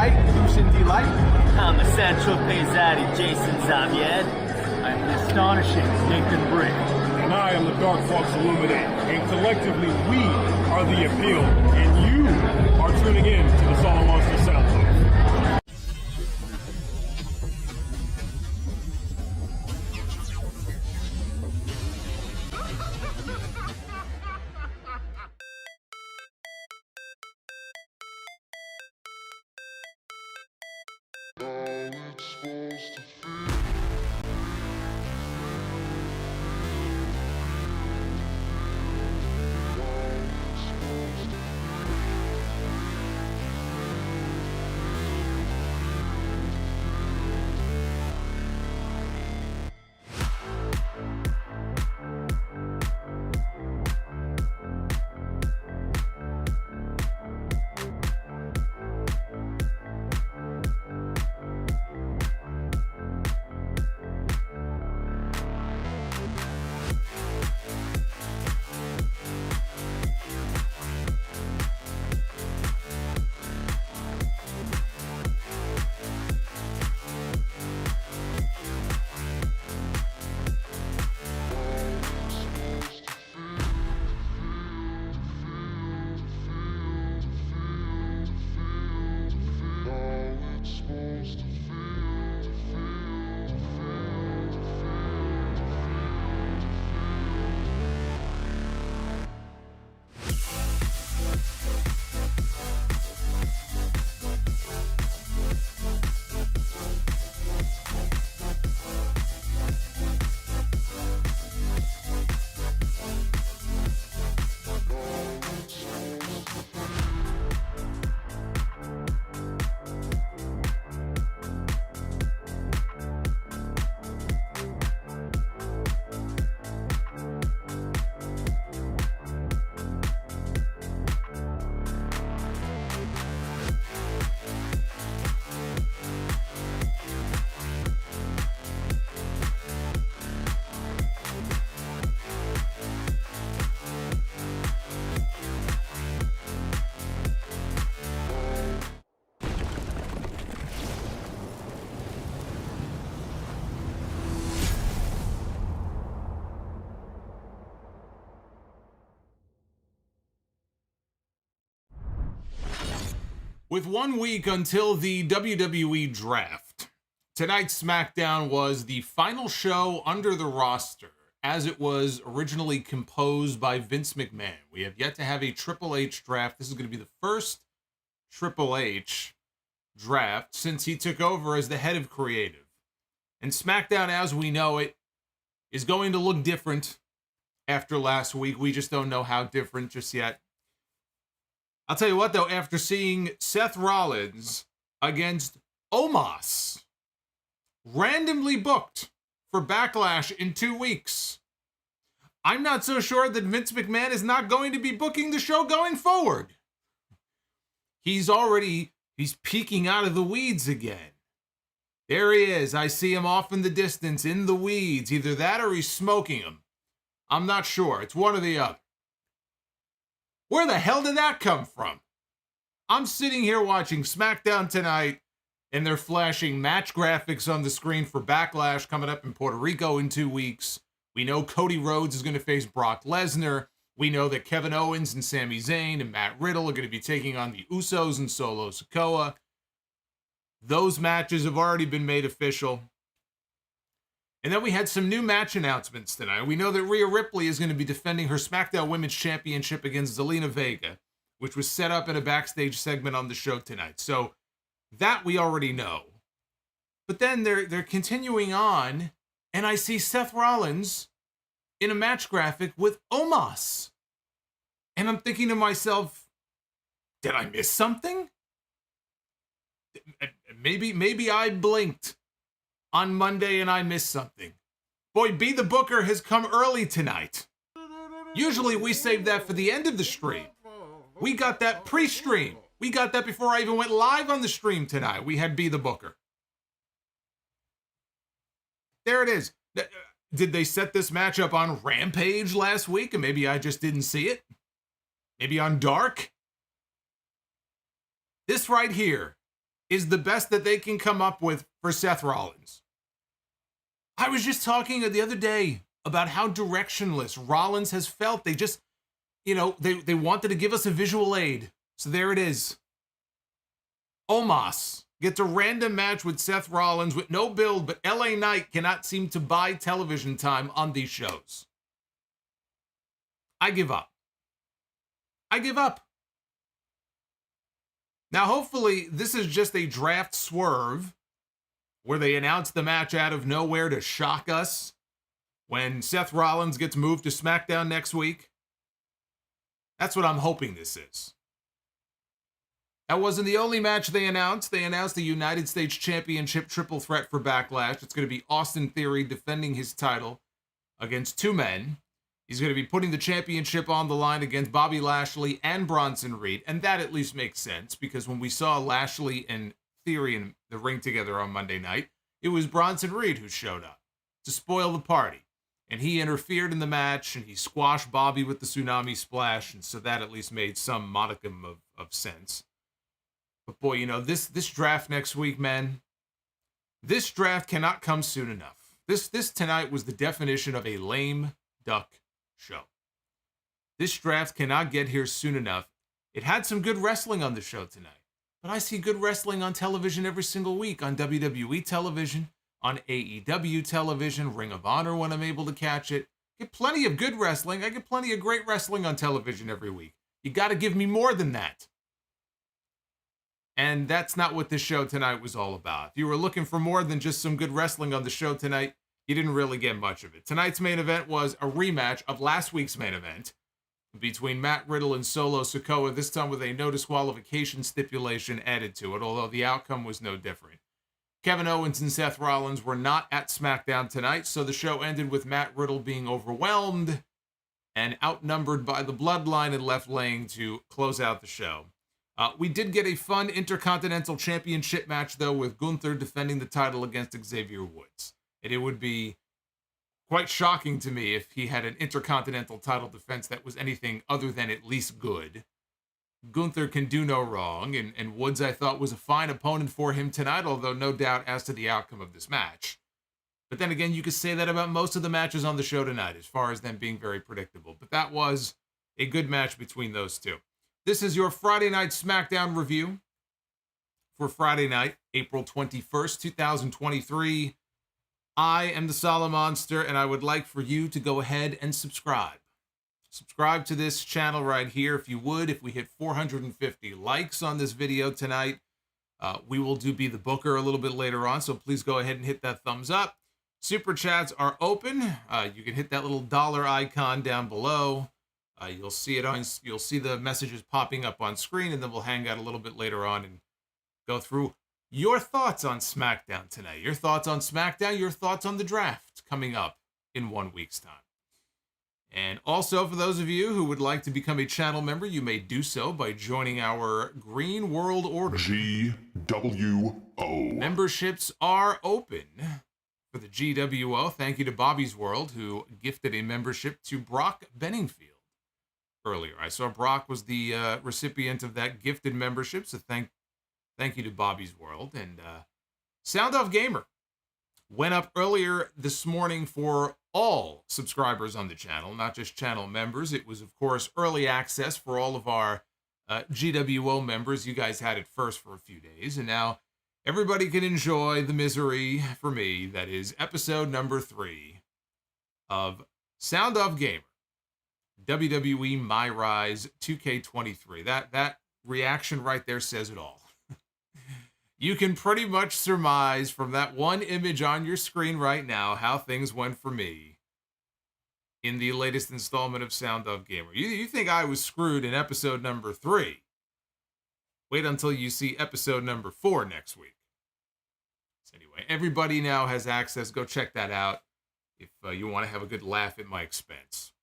right, Lucian Delight? I'm the Central Pezzati, Jason Xavier. I'm the astonishing Nathan Brie. And I am the Dark Fox Illuminate. And collectively, we are the appeal. And you are tuning in to the Solomonster Soundtrack. With 1 week until the WWE draft, tonight's SmackDown was the final show under the roster as it was originally composed by Vince McMahon. We have yet to have a Triple H draft. This is going to be the first Triple H draft since he took over as the head of creative. And SmackDown, as we know it, is going to look different after last week. We just don't know how different just yet. I'll tell you what, though, after seeing Seth Rollins against OMOS, randomly booked for Backlash in 2 weeks, I'm not so sure that Vince McMahon is not going to be booking the show going forward. He's peeking out of the weeds again. There he is. I see him off in the distance in the weeds. Either that or he's smoking them. I'm not sure. It's one or the other. Where the hell did that come from? I'm sitting here watching SmackDown tonight, and they're flashing match graphics on the screen for Backlash coming up in Puerto Rico in 2 weeks. We know Cody Rhodes is going to face Brock Lesnar. We know that Kevin Owens and Sami Zayn and Matt Riddle are going to be taking on the Usos and Solo Sikoa. Those matches have already been made official. And then we had some new match announcements tonight. We know that Rhea Ripley is going to be defending her SmackDown Women's Championship against Zelina Vega, which was set up in a backstage segment on the show tonight. So that we already know. But then they're continuing on, and I see Seth Rollins in a match graphic with OMOS. And I'm thinking to myself, did I miss something? Maybe I blinked on Monday and I missed something. Boy, Be the Booker has come early tonight. Usually we save that for the end of the stream. We got that pre-stream. We got that before I even went live on the stream tonight. We had Be the Booker. There it is. Did they set this match up on Rampage last week and maybe I just didn't see it? Maybe on Dark? This right here is the best that they can come up with for Seth Rollins. I was just talking the other day about how directionless Rollins has felt. They just, they wanted to give us a visual aid. So there it is. OMOS gets a random match with Seth Rollins with no build, but LA Knight cannot seem to buy television time on these shows. I give up. Now, hopefully, this is just a draft swerve where they announce the match out of nowhere to shock us when Seth Rollins gets moved to SmackDown next week. That's what I'm hoping this is. That wasn't the only match they announced. They announced the United States Championship triple threat for Backlash. It's going to be Austin Theory defending his title against two men. He's going to be putting the championship on the line against Bobby Lashley and Bronson Reed. And that at least makes sense, because when we saw Lashley and Theory in the ring together on Monday night, it was Bronson Reed who showed up to spoil the party. And he interfered in the match, and he squashed Bobby with the tsunami splash. And so that at least made some modicum of sense. But boy, this draft next week, man, this draft cannot come soon enough. This tonight was the definition of a lame duck show. This draft cannot get here soon enough. It had some good wrestling on the show tonight, but I see good wrestling on television every single week, on WWE television, on AEW television, Ring of Honor when I'm able to catch it. I get plenty of good wrestling. I get plenty of great wrestling on television every week. You got to give me more than that. And that's not what this show tonight was all about. If you were looking for more than just some good wrestling on the show tonight, you didn't really get much of it. Tonight's main event was a rematch of last week's main event between Matt Riddle and Solo Sikoa, this time with a no disqualification stipulation added to it, although the outcome was no different. Kevin Owens and Seth Rollins were not at SmackDown tonight, so the show ended with Matt Riddle being overwhelmed and outnumbered by the Bloodline and left laying to close out the show. We did get a fun Intercontinental Championship match, though, with Gunther defending the title against Xavier Woods. And it would be quite shocking to me if he had an Intercontinental title defense that was anything other than at least good. Gunther can do no wrong, and Woods, I thought, was a fine opponent for him tonight, although no doubt as to the outcome of this match. But then again, you could say that about most of the matches on the show tonight, as far as them being very predictable. But that was a good match between those two. This is your Friday Night SmackDown review for Friday night, April 21st, 2023. I am the Solomonster, and I would like for you to go ahead and subscribe. Subscribe to this channel right here if you would. If we hit 450 likes on this video tonight, we will be the booker a little bit later on, so please go ahead and hit that thumbs up. Super chats are open. You can hit that little dollar icon down below. You'll see the messages popping up on screen, and then we'll hang out a little bit later on and go through your thoughts on SmackDown tonight. Your thoughts on SmackDown, your thoughts on the draft coming up in 1 week's time. And also, for those of you who would like to become a channel member, you may do so by joining our Green World Order. GWO. Memberships are open for the GWO. Thank you to Bobby's World, who gifted a membership to Brock Benningfield earlier. I saw Brock was the recipient of that gifted membership, so thank you to Bobby's World. And Sound Off Gamer went up earlier this morning for all subscribers on the channel, not just channel members. It was, of course, early access for all of our GWO members. You guys had it first for a few days, and now everybody can enjoy the misery for me. That is episode number 3 of Sound Off Gamer, WWE My Rise 2K23. That reaction right there says it all. You can pretty much surmise from that one image on your screen right now how things went for me in the latest installment of Sound Off Gamer. You think I was screwed in episode number 3. Wait until you see episode number 4 next week. So anyway, everybody now has access. Go check that out if you want to have a good laugh at my expense.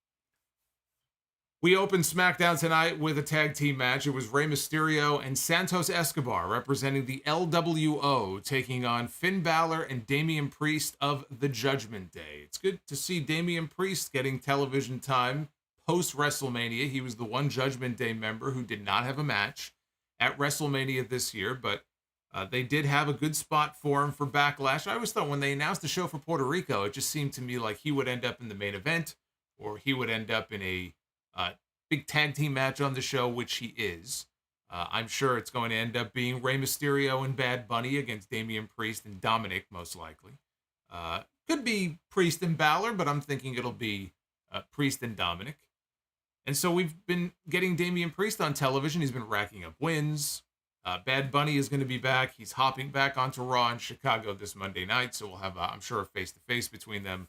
We opened SmackDown tonight with a tag team match. It was Rey Mysterio and Santos Escobar representing the LWO, taking on Finn Balor and Damian Priest of the Judgment Day. It's good to see Damian Priest getting television time post-WrestleMania. He was the one Judgment Day member who did not have a match at WrestleMania this year, but They did have a good spot for him for Backlash. I always thought when they announced the show for Puerto Rico, it just seemed to me like he would end up in the main event, or he would end up in a big tag team match on the show, which he is. I'm sure it's going to end up being Rey Mysterio and Bad Bunny against Damian Priest and Dominic, most likely. Could be Priest and Balor, but I'm thinking it'll be Priest and Dominic. And so we've been getting Damian Priest on television. He's been racking up wins. Bad Bunny is going to be back. He's hopping back onto Raw in Chicago this Monday night, so we'll have, I'm sure, a face-to-face between them.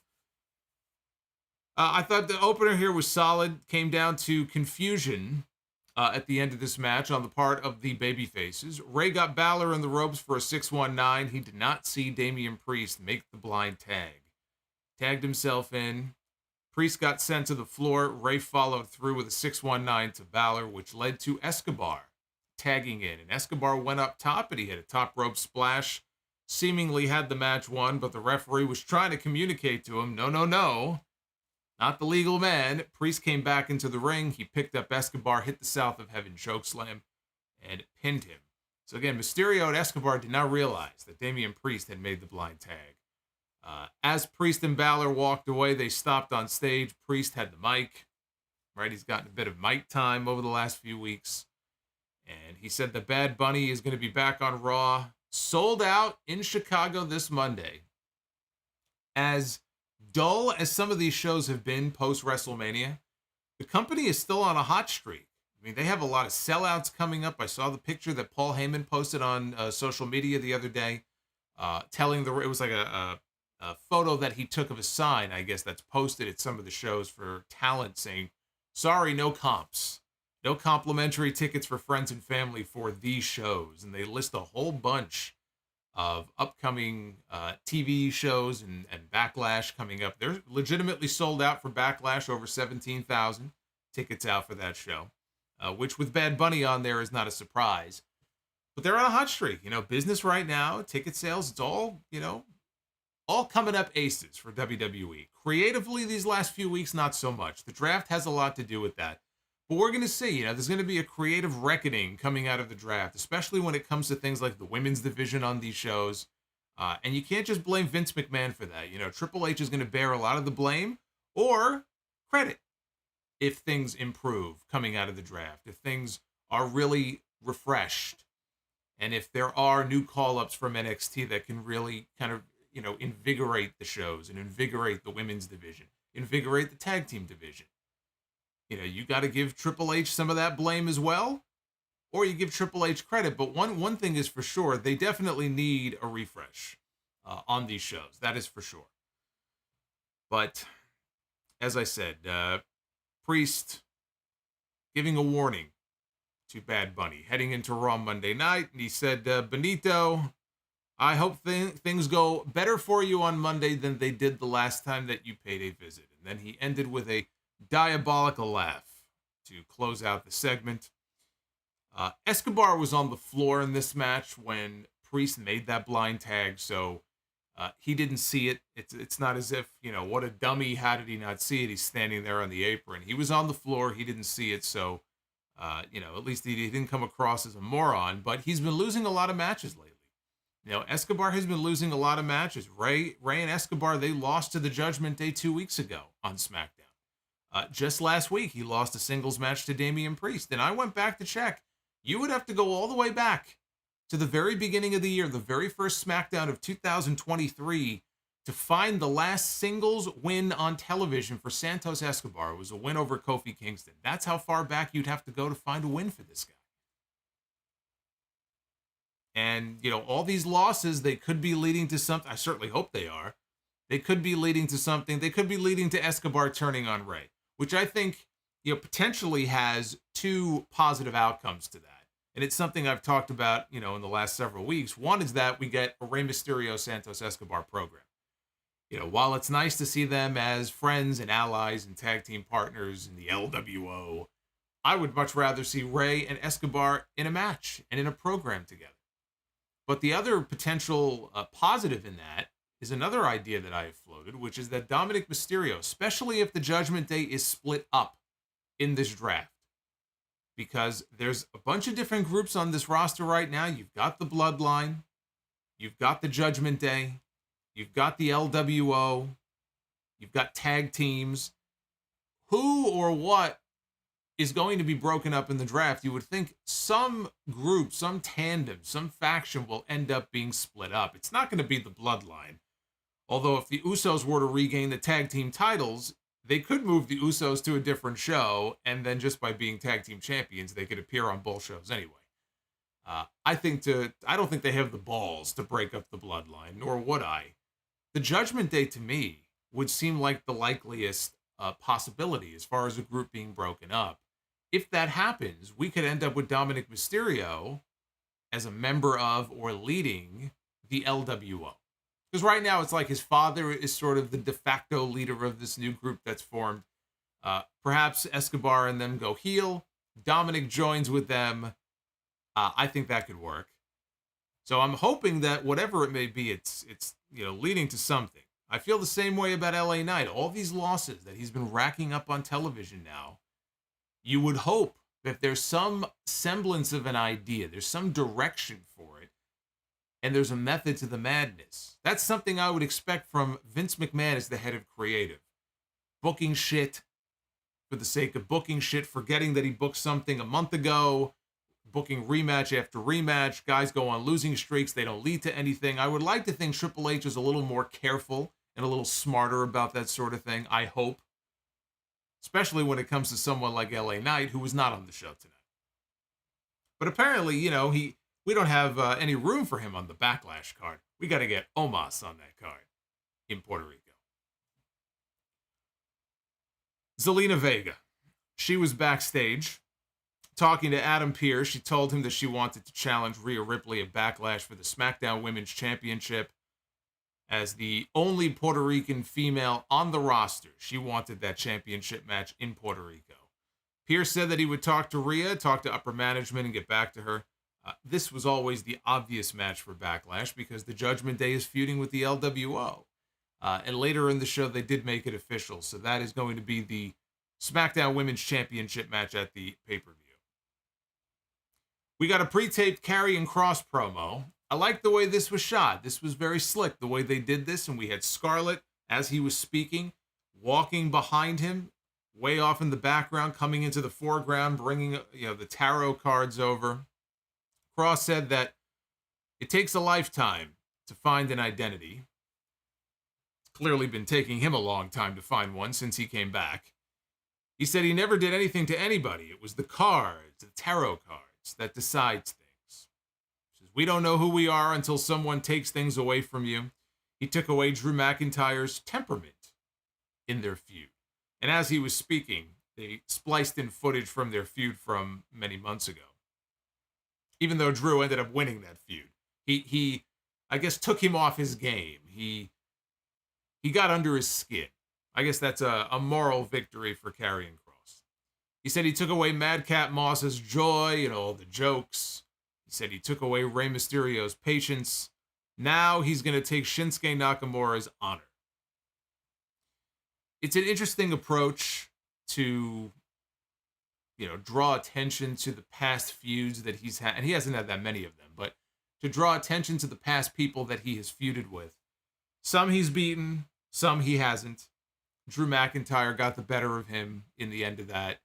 I thought the opener here was solid. Came down to confusion at the end of this match on the part of the babyfaces. Ray got Balor in the ropes for a 619. He did not see Damian Priest make the blind tag. Tagged himself in. Priest got sent to the floor. Ray followed through with a 619 to Balor, which led to Escobar tagging in. And Escobar went up top, and he hit a top rope splash. Seemingly had the match won, but the referee was trying to communicate to him, no. Not the legal man. Priest came back into the ring. He picked up Escobar, hit the South of Heaven chokeslam, and pinned him. So again, Mysterio and Escobar did not realize that Damian Priest had made the blind tag. As Priest and Balor walked away, they stopped on stage. Priest had the mic, right? He's gotten a bit of mic time over the last few weeks. And he said that Bad Bunny is going to be back on Raw, sold out in Chicago this Monday. As dull as some of these shows have been post-WrestleMania, the company is still on a hot streak. I mean, they have a lot of sellouts coming up. I saw the picture that Paul Heyman posted on social media the other day, it was like a photo that he took of a sign, I guess, that's posted at some of the shows for talent saying, sorry, no comps. No complimentary tickets for friends and family for these shows. And they list a whole bunch of upcoming TV shows and Backlash coming up. They're legitimately sold out for Backlash, over 17,000 tickets out for that show, which with Bad Bunny on there is not a surprise. But they're on a hot streak. Business right now, ticket sales, it's all, all coming up aces for WWE. Creatively, these last few weeks, not so much. The draft has a lot to do with that. But we're going to see, there's going to be a creative reckoning coming out of the draft, especially when it comes to things like the women's division on these shows. And you can't just blame Vince McMahon for that. Triple H is going to bear a lot of the blame or credit if things improve coming out of the draft, if things are really refreshed, and if there are new call-ups from NXT that can really kind of, invigorate the shows and invigorate the women's division, invigorate the tag team division. You got to give Triple H some of that blame as well, or you give Triple H credit. But one thing is for sure, they definitely need a refresh on these shows. That is for sure. But as I said, Priest giving a warning to Bad Bunny heading into Raw Monday night. And he said, Benito, I hope things go better for you on Monday than they did the last time that you paid a visit. And then he ended with a diabolical laugh to close out the segment. Escobar was on the floor in this match when Priest made that blind tag, so he didn't see it. It's not as if, what a dummy, how did he not see it? He's standing there on the apron. He was on the floor, he didn't see it, so, at least he didn't come across as a moron, but he's been losing a lot of matches lately. Escobar has been losing a lot of matches. Ray and Escobar, they lost to the Judgment Day 2 weeks ago on SmackDown. Just last week, he lost a singles match to Damian Priest. And I went back to check. You would have to go all the way back to the very beginning of the year, the very first SmackDown of 2023, to find the last singles win on television for Santos Escobar. It was a win over Kofi Kingston. That's how far back you'd have to go to find a win for this guy. And, all these losses, they could be leading to something. I certainly hope they are. They could be leading to something. They could be leading to Escobar turning on Ray, which I think, potentially has two positive outcomes to that. And it's something I've talked about, in the last several weeks. One is that we get a Rey Mysterio Santos Escobar program. While it's nice to see them as friends and allies and tag team partners in the LWO, I would much rather see Ray and Escobar in a match and in a program together. But the other potential positive in that is another idea that I have floated, which is that Dominic Mysterio, especially if the Judgment Day is split up in this draft, because there's a bunch of different groups on this roster right now. You've got the Bloodline, you've got the Judgment Day, you've got the LWO, you've got tag teams. Who or what is going to be broken up in the draft? You would think some group, some tandem, some faction will end up being split up. It's not going to be the Bloodline. Although if the Usos were to regain the tag team titles, they could move the Usos to a different show, and then just by being tag team champions, they could appear on both shows anyway. I don't think they have the balls to break up the Bloodline, nor would I. The Judgment Day, to me, would seem like the likeliest possibility as far as a group being broken up. If that happens, we could end up with Dominic Mysterio as a member of or leading the LWO. Because right now it's like his father is sort of the de facto leader of this new group that's formed. Perhaps Escobar and them go heel. Dominic joins with them. I think that could work. So I'm hoping that whatever it may be, it's leading to something. I feel the same way about LA Knight. All these losses that he's been racking up on television now, you would hope that there's some semblance of an idea, there's some direction for it, and there's a method to the madness. That's something I would expect from Vince McMahon as the head of creative. Booking shit for the sake of booking shit, forgetting that he booked something a month ago, booking rematch after rematch, guys go on losing streaks, they don't lead to anything. I would like to think Triple H is a little more careful and a little smarter about that sort of thing, I hope. Especially when it comes to someone like LA Knight, who was not on the show tonight. But apparently, we don't have any room for him on the Backlash card. We got to get OMOS on that card in Puerto Rico. Zelina Vega. She was backstage talking to Adam Pearce. She told him that she wanted to challenge Rhea Ripley at Backlash for the SmackDown Women's Championship. As the only Puerto Rican female on the roster, she wanted that championship match in Puerto Rico. Pearce said that he would talk to Rhea, talk to upper management, and get back to her. This was always the obvious match for Backlash because the Judgment Day is feuding with the LWO. And later in the show, they did make it official. So that is going to be the SmackDown Women's Championship match at the pay-per-view. We got a pre-taped Karrion Kross promo. I like the way this was shot. This was very slick, the way they did this. And we had Scarlett, as he was speaking, walking behind him, way off in the background, coming into the foreground, bringing the tarot cards over. Kross said that it takes a lifetime to find an identity. It's clearly been taking him a long time to find one since he came back. He said he never did anything to anybody. It was the cards, the tarot cards, that decides things. He says, we don't know who we are until someone takes things away from you. He took away Drew McIntyre's temperament in their feud. And as he was speaking, they spliced in footage from their feud from many months ago. Even though Drew ended up winning that feud. He I guess, took him off his game. He got under his skin. I guess that's a moral victory for Karrion Kross. He said he took away Madcap Moss's joy and all the jokes. He said he took away Rey Mysterio's patience. Now he's going to take Shinsuke Nakamura's honor. It's an interesting approach to, draw attention to the past feuds that he's had. And he hasn't had that many of them, but to draw attention to the past people that he has feuded with. Some he's beaten, some he hasn't. Drew McIntyre got the better of him in the end of that.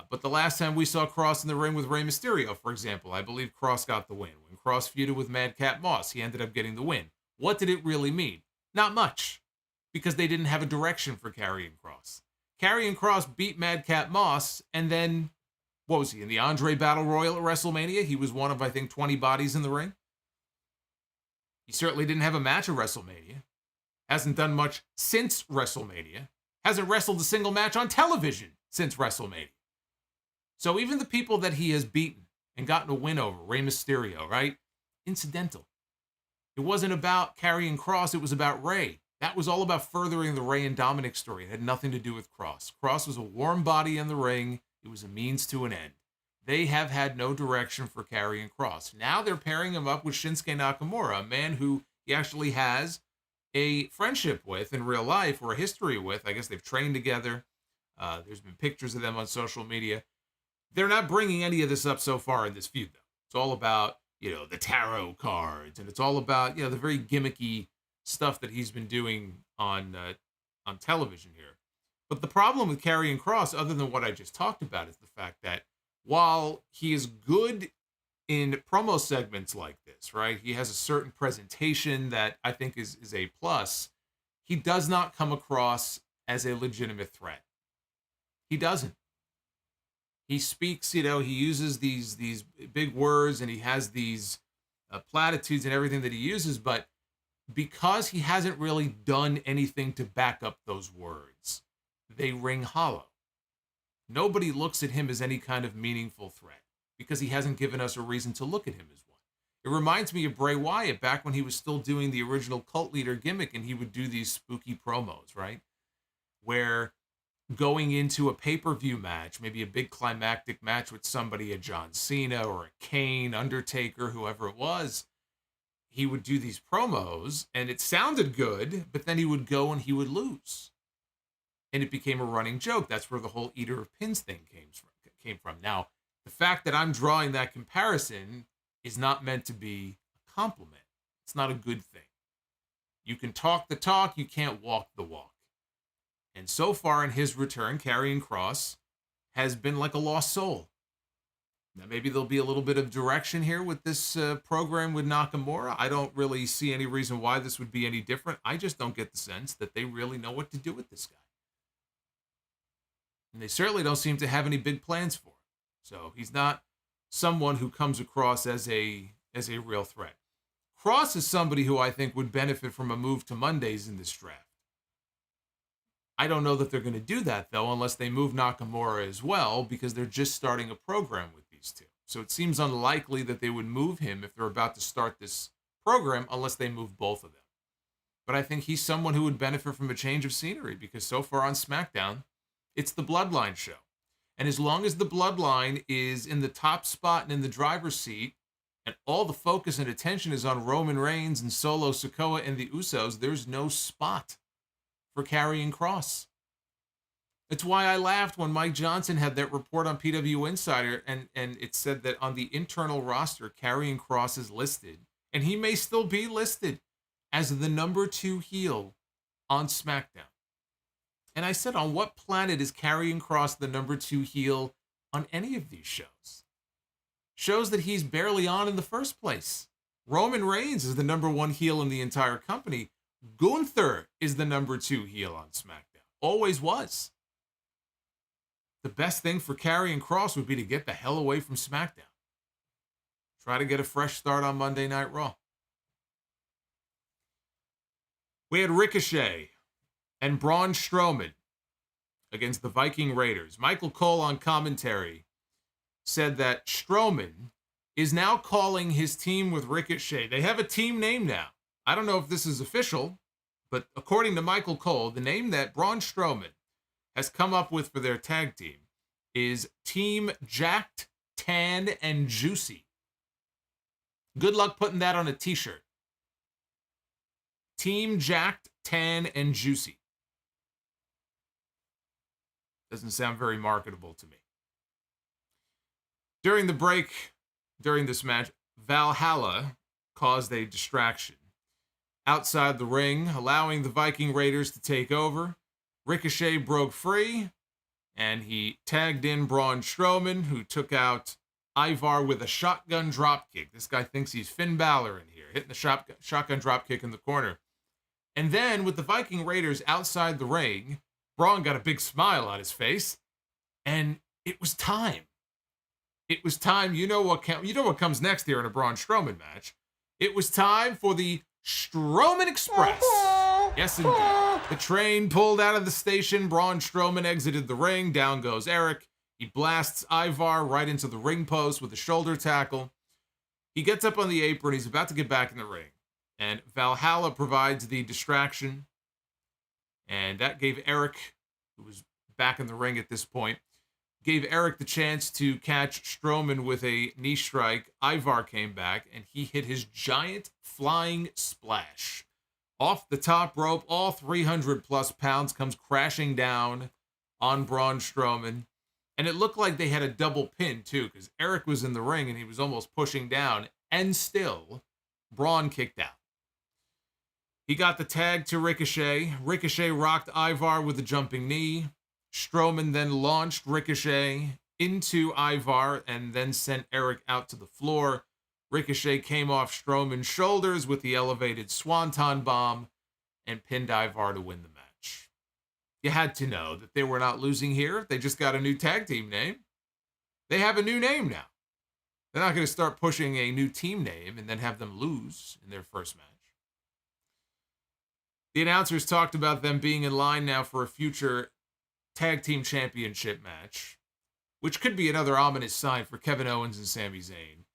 But the last time we saw Kross in the ring with Rey Mysterio, for example, I believe Kross got the win. When Kross feuded with Madcap Moss, he ended up getting the win. What did it really mean? Not much, because they didn't have a direction for Karrion Kross. Karrion Kross beat Madcap Moss, and then, what was he, in the Andre Battle Royal at WrestleMania? He was one of, I think, 20 bodies in the ring. He certainly didn't have a match at WrestleMania. Hasn't done much since WrestleMania. Hasn't wrestled a single match on television since WrestleMania. So even the people that he has beaten and gotten a win over, Rey Mysterio, right? Incidental. It wasn't about Karrion Kross, it was about Rey. That was all about furthering the Rey and Dominic story. It had nothing to do with Kross. Kross was a warm body in the ring. It was a means to an end. They have had no direction for Karrion Kross. Now they're pairing him up with Shinsuke Nakamura, a man who he actually has a friendship with in real life, or a history with. I guess they've trained together. There's been pictures of them on social media. They're not bringing any of this up so far in this feud, though. It's all about, the tarot cards, and it's all about, the very gimmicky stuff that he's been doing on television here. But the problem with Karrion Kross, other than what I just talked about, is the fact that while he is good in promo segments like this, right? He has a certain presentation that I think is a plus. He does not come across as a legitimate threat. He doesn't. He speaks, he uses these big words, and he has these platitudes and everything that he uses, but because he hasn't really done anything to back up those words, they ring hollow. Nobody looks at him as any kind of meaningful threat because he hasn't given us a reason to look at him as one. It reminds me of Bray Wyatt back when he was still doing the original cult leader gimmick, and he would do these spooky promos, right? Where going into a pay-per-view match, maybe a big climactic match with somebody, a John Cena or a Kane, Undertaker, whoever it was, he would do these promos, and it sounded good, but then he would go and he would lose. And it became a running joke. That's where the whole Eater of Pins thing came from. Now, the fact that I'm drawing that comparison is not meant to be a compliment. It's not a good thing. You can talk the talk, you can't walk the walk. And so far in his return, Karrion Kross has been like a lost soul. Now, maybe there'll be a little bit of direction here with this program with Nakamura. I don't really see any reason why this would be any different. I just don't get the sense that they really know what to do with this guy. And they certainly don't seem to have any big plans for him. So he's not someone who comes across as a real threat. Kross is somebody who I think would benefit from a move to Mondays in this draft. I don't know that they're going to do that, though, unless they move Nakamura as well, because they're just starting a program with these two. So it seems unlikely that they would move him if they're about to start this program, unless they move both of them. But I think he's someone who would benefit from a change of scenery, because so far on SmackDown, it's the Bloodline show. And as long as the Bloodline is in the top spot and in the driver's seat, and all the focus and attention is on Roman Reigns and Solo Sikoa and the Usos, there's no spot for Karrion Kross. That's why I laughed when Mike Johnson had that report on PW Insider, and it said that on the internal roster, Karrion Kross is listed, and he may still be listed as the number 2 heel on SmackDown. And I said, on what planet is Karrion Kross the number 2 heel on any of these shows? Shows that he's barely on in the first place. Roman Reigns is the number 1 heel in the entire company. Gunther is the number 2 heel on SmackDown. Always was. The best thing for Karrion Kross would be to get the hell away from SmackDown. Try to get a fresh start on Monday Night Raw. We had Ricochet and Braun Strowman against the Viking Raiders. Michael Cole on commentary said that Strowman is now calling his team with Ricochet. They have a team name now. I don't know if this is official, but according to Michael Cole, the name that Braun Strowman has come up with for their tag team is Team Jacked, Tan, and Juicy. Good luck putting that on a t-shirt. Team Jacked, Tan, and Juicy. Doesn't sound very marketable to me. During the break, during this match, Valhalla caused a distraction outside the ring, allowing the Viking Raiders to take over. Ricochet broke free, and he tagged in Braun Strowman, who took out Ivar with a shotgun dropkick. This guy thinks he's Finn Balor in here, hitting the shotgun dropkick in the corner. And then, with the Viking Raiders outside the ring, Braun got a big smile on his face, and it was time. It was time. You know what comes next here in a Braun Strowman match. It was time for the Strowman Express. Yes, indeed. The train pulled out of the station. Braun Strowman exited the ring. Down goes Eric. He blasts Ivar right into the ring post with a shoulder tackle. He gets up on the apron. He's about to get back in the ring. And Valhalla provides the distraction. And that gave Eric, who was back in the ring at this point, gave Eric the chance to catch Strowman with a knee strike. Ivar came back, and he hit his giant flying splash. Off the top rope, all 300-plus pounds comes crashing down on Braun Strowman. And it looked like they had a double pin, too, because Eric was in the ring and he was almost pushing down, and still, Braun kicked out. He got the tag to Ricochet. Ricochet rocked Ivar with a jumping knee. Strowman then launched Ricochet into Ivar and then sent Eric out to the floor. Ricochet came off Strowman's shoulders with the elevated Swanton bomb and pinned Ivar to win the match. You had to know that they were not losing here. They just got a new tag team name. They have a new name now. They're not going to start pushing a new team name and then have them lose in their first match. The announcers talked about them being in line now for a future tag team championship match, which could be another ominous sign for Kevin Owens and Sami Zayn.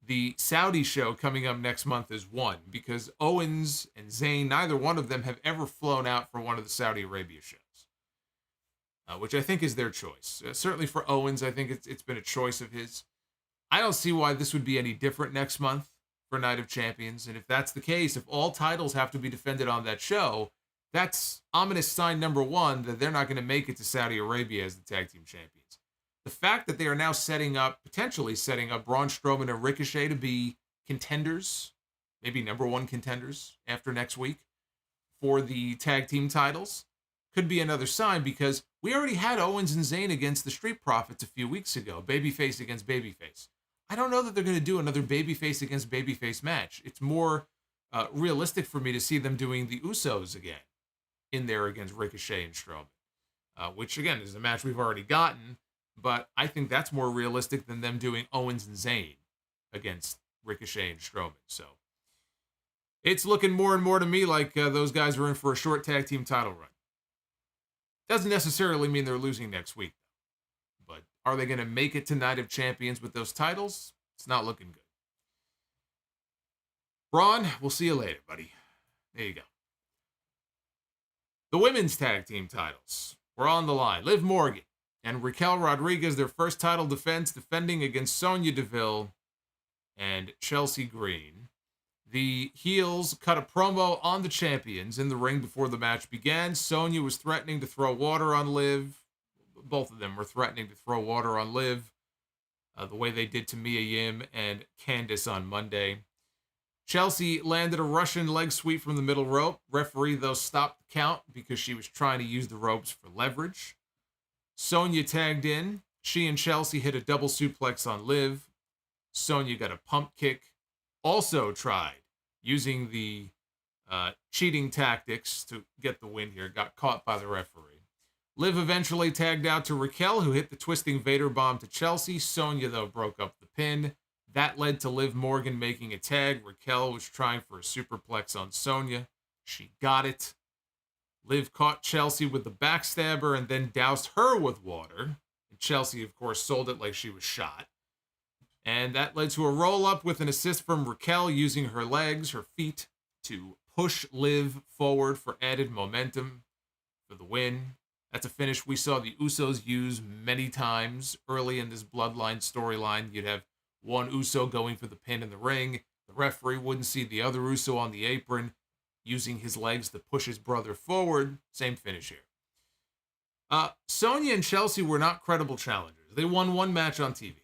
The Saudi show coming up next month is one, because Owens and Zayn, neither one of them have ever flown out for one of the Saudi Arabia shows, which I think is their choice. Certainly for Owens, I think it's been a choice of his. I don't see why this would be any different next month for Night of Champions. And if that's the case, if all titles have to be defended on that show, that's ominous sign number one that they're not going to make it to Saudi Arabia as the tag team champions. The fact that they are now potentially setting up Braun Strowman and Ricochet to be contenders, maybe number one contenders after next week for the tag team titles, could be another sign, because we already had Owens and Zayn against the Street Profits a few weeks ago, babyface against babyface. I don't know that they're going to do another babyface against babyface match. It's more realistic for me to see them doing the Usos again in there against Ricochet and Strowman, which, again, is a match we've already gotten, but I think that's more realistic than them doing Owens and Zayn against Ricochet and Strowman. So it's looking more and more to me like those guys are in for a short tag team title run. Doesn't necessarily mean they're losing next week, but are they going to make it to Night of Champions with those titles? It's not looking good. Braun, we'll see you later, buddy. There you go. The women's tag team titles were on the line. Liv Morgan and Raquel Rodriguez, their first title defense, defending against Sonya Deville and Chelsea Green. The heels cut a promo on the champions in the ring before the match began. Sonya was threatening to throw water on Liv. Both of them were threatening to throw water on Liv, the way they did to Mia Yim and Candice on Monday. Chelsea landed a Russian leg sweep from the middle rope. Referee, though, stopped the count because she was trying to use the ropes for leverage. Sonya tagged in. She and Chelsea hit a double suplex on Liv. Sonya got a pump kick. Also tried using the cheating tactics to get the win here. Got caught by the referee. Liv eventually tagged out to Raquel, who hit the twisting Vader bomb to Chelsea. Sonya, though, broke up the pin. That led to Liv Morgan making a tag. Raquel was trying for a superplex on Sonya. She got it. Liv caught Chelsea with the backstabber and then doused her with water. And Chelsea, of course, sold it like she was shot. And that led to a roll-up with an assist from Raquel using her legs, her feet, to push Liv forward for added momentum for the win. That's a finish we saw the Usos use many times early in this Bloodline storyline. You'd have one Uso going for the pin in the ring. The referee wouldn't see the other Uso on the apron, using his legs to push his brother forward. Same finish here. Sonya and Chelsea were not credible challengers. They won one match on TV.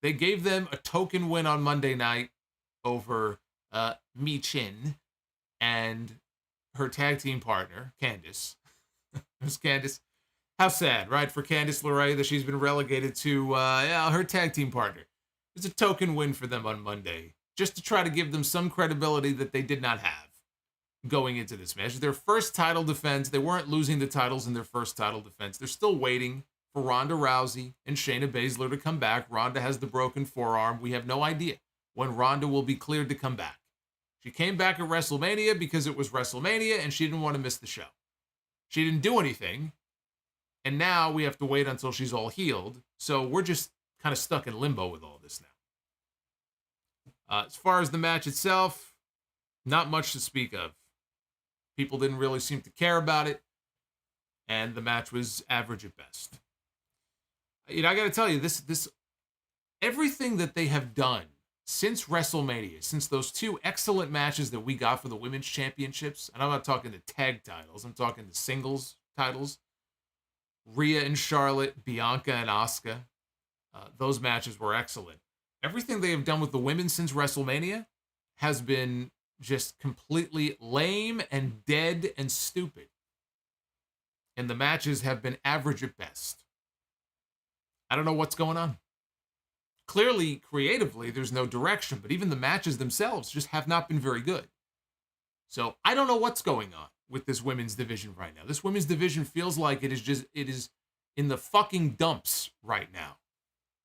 They gave them a token win on Monday night over Michin and her tag team partner, Candice. There's Candice. How sad, right, for Candice LeRae that she's been relegated to her tag team partner. It's a token win for them on Monday, just to try to give them some credibility that they did not have going into this match. Their first title defense, they weren't losing the titles in their first title defense. They're still waiting for Ronda Rousey and Shayna Baszler to come back. Ronda has the broken forearm. We have no idea when Ronda will be cleared to come back. She came back at WrestleMania because it was WrestleMania and she didn't want to miss the show. She didn't do anything, and now we have to wait until she's all healed. So we're just kind of stuck in limbo with all this now. As far as the match itself, not much to speak of. People didn't really seem to care about it, and the match was average at best. I got to tell you, this everything that they have done since WrestleMania, since those two excellent matches that we got for the women's championships, and I'm not talking the tag titles, I'm talking the singles titles. Rhea and Charlotte, Bianca and Asuka. Those matches were excellent. Everything they have done with the women since WrestleMania has been just completely lame and dead and stupid. And the matches have been average at best. I don't know what's going on. Clearly, creatively, there's no direction, but even the matches themselves just have not been very good. So I don't know what's going on with this women's division right now. This women's division feels like it is in the fucking dumps right now.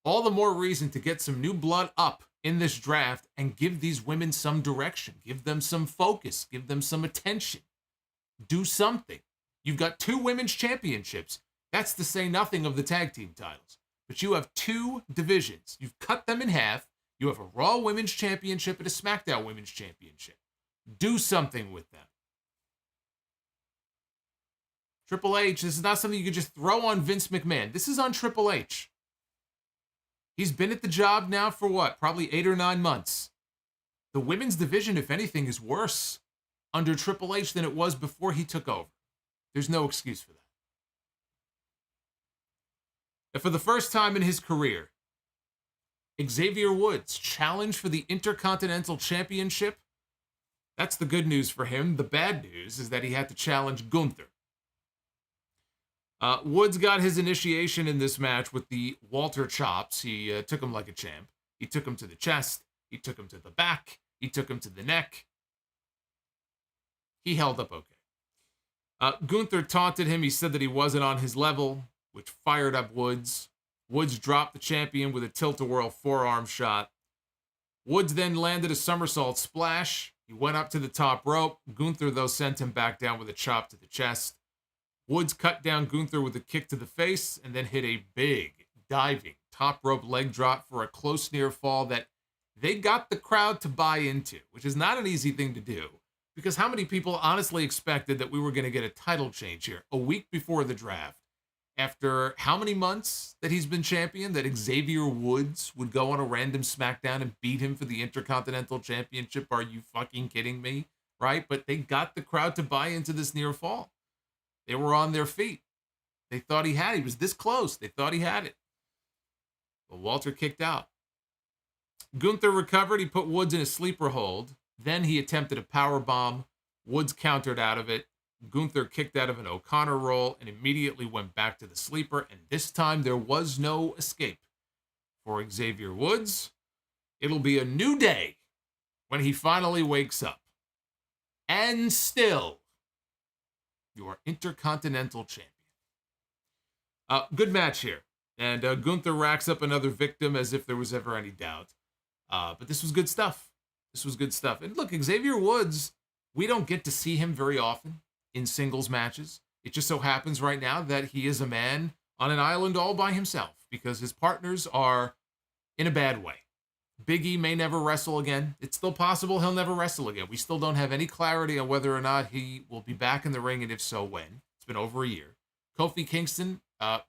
All the more reason to get some new blood up in this draft and give these women some direction. Give them some focus. Give them some attention. Do something. You've got 2 women's championships. That's to say nothing of the tag team titles. But you have 2 divisions. You've cut them in half. You have a Raw Women's Championship and a SmackDown Women's Championship. Do something with them. Triple H, this is not something you can just throw on Vince McMahon. This is on Triple H. He's been at the job now for what? Probably 8 or 9 months. The women's division, if anything, is worse under Triple H than it was before he took over. There's no excuse for that. And for the first time in his career, Xavier Woods challenged for the Intercontinental Championship. That's the good news for him. The bad news is that he had to challenge Gunther. Woods got his initiation in this match with the Walter chops. He took him like a champ. He took him to the chest. He took him to the back. He took him to the neck. He held up okay. Gunther taunted him. He said that he wasn't on his level, which fired up Woods. Woods dropped the champion with a tilt-a-whirl forearm shot. Woods then landed a somersault splash. He went up to the top rope. Gunther, though, sent him back down with a chop to the chest. Woods cut down Gunther with a kick to the face and then hit a big, diving, top rope leg drop for a close near fall that they got the crowd to buy into, which is not an easy thing to do. Because how many people honestly expected that we were going to get a title change here a week before the draft? After how many months that he's been champion, that Xavier Woods would go on a random SmackDown and beat him for the Intercontinental Championship? Are you fucking kidding me? Right? But they got the crowd to buy into this near fall. They were on their feet. They thought he had it. He was this close. They thought he had it. But Walter kicked out. Gunther recovered. He put Woods in a sleeper hold. Then he attempted a power bomb. Woods countered out of it. Gunther kicked out of an O'Connor roll and immediately went back to the sleeper. And this time there was no escape for Xavier Woods. It'll be a new day when he finally wakes up. And still, your Intercontinental Champion. Good match here. And Gunther racks up another victim as if there was ever any doubt. But this was good stuff. This was good stuff. And look, Xavier Woods, we don't get to see him very often in singles matches. It just so happens right now that he is a man on an island all by himself because his partners are in a bad way. Big E may never wrestle again. It's still possible he'll never wrestle again. We still don't have any clarity on whether or not he will be back in the ring, and if so, when. It's been over a year. Kofi Kingston, I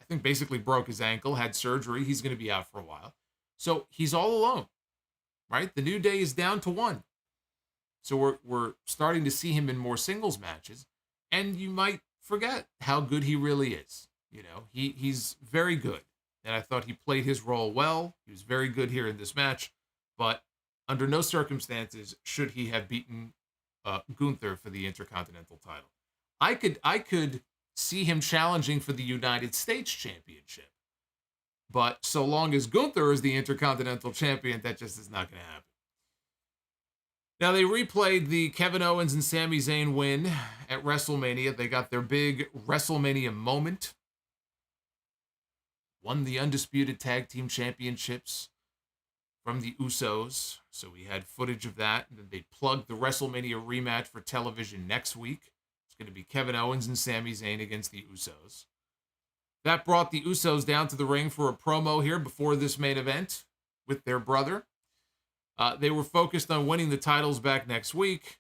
think basically broke his ankle, had surgery. He's going to be out for a while. So he's all alone, right? The New Day is down to 1. So we're starting to see him in more singles matches, and you might forget how good he really is. You know, he's very good. And I thought he played his role well. He was very good here in this match. But under no circumstances should he have beaten Gunther for the Intercontinental title. I could see him challenging for the United States Championship. But so long as Gunther is the Intercontinental Champion, that just is not going to happen. Now, they replayed the Kevin Owens and Sami Zayn win at WrestleMania. They got their big WrestleMania moment. Won the Undisputed Tag Team Championships from the Usos. So we had footage of that. And then they plugged the WrestleMania rematch for television next week. It's going to be Kevin Owens and Sami Zayn against the Usos. That brought the Usos down to the ring for a promo here before this main event with their brother. They were focused on winning the titles back next week.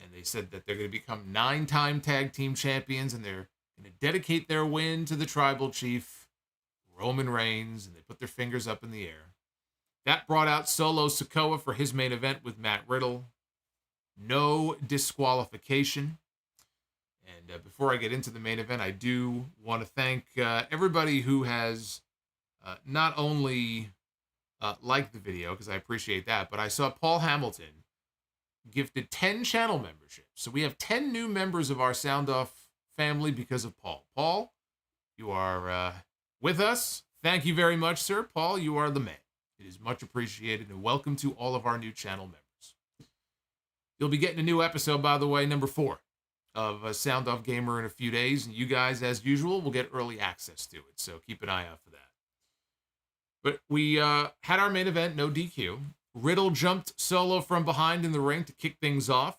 And they said that they're going to become 9-time tag team champions. And they're going to dedicate their win to the tribal chief, Roman Reigns, and they put their fingers up in the air. That brought out Solo Sikoa for his main event with Matt Riddle. No disqualification. And before I get into the main event, I do want to thank everybody who has not only liked the video, because I appreciate that, but I saw Paul Hamilton gifted 10 channel memberships. So we have 10 new members of our Sound Off family because of Paul. Paul, you are with us. Thank you very much, sir. Paul, you are the man. It is much appreciated, and welcome to all of our new channel members. You'll be getting a new episode, by the way, number 4 of Sound Off Gamer in a few days, and you guys, as usual, will get early access to it, so keep an eye out for that. But we had our main event, no DQ. Riddle jumped Solo from behind in the ring to kick things off,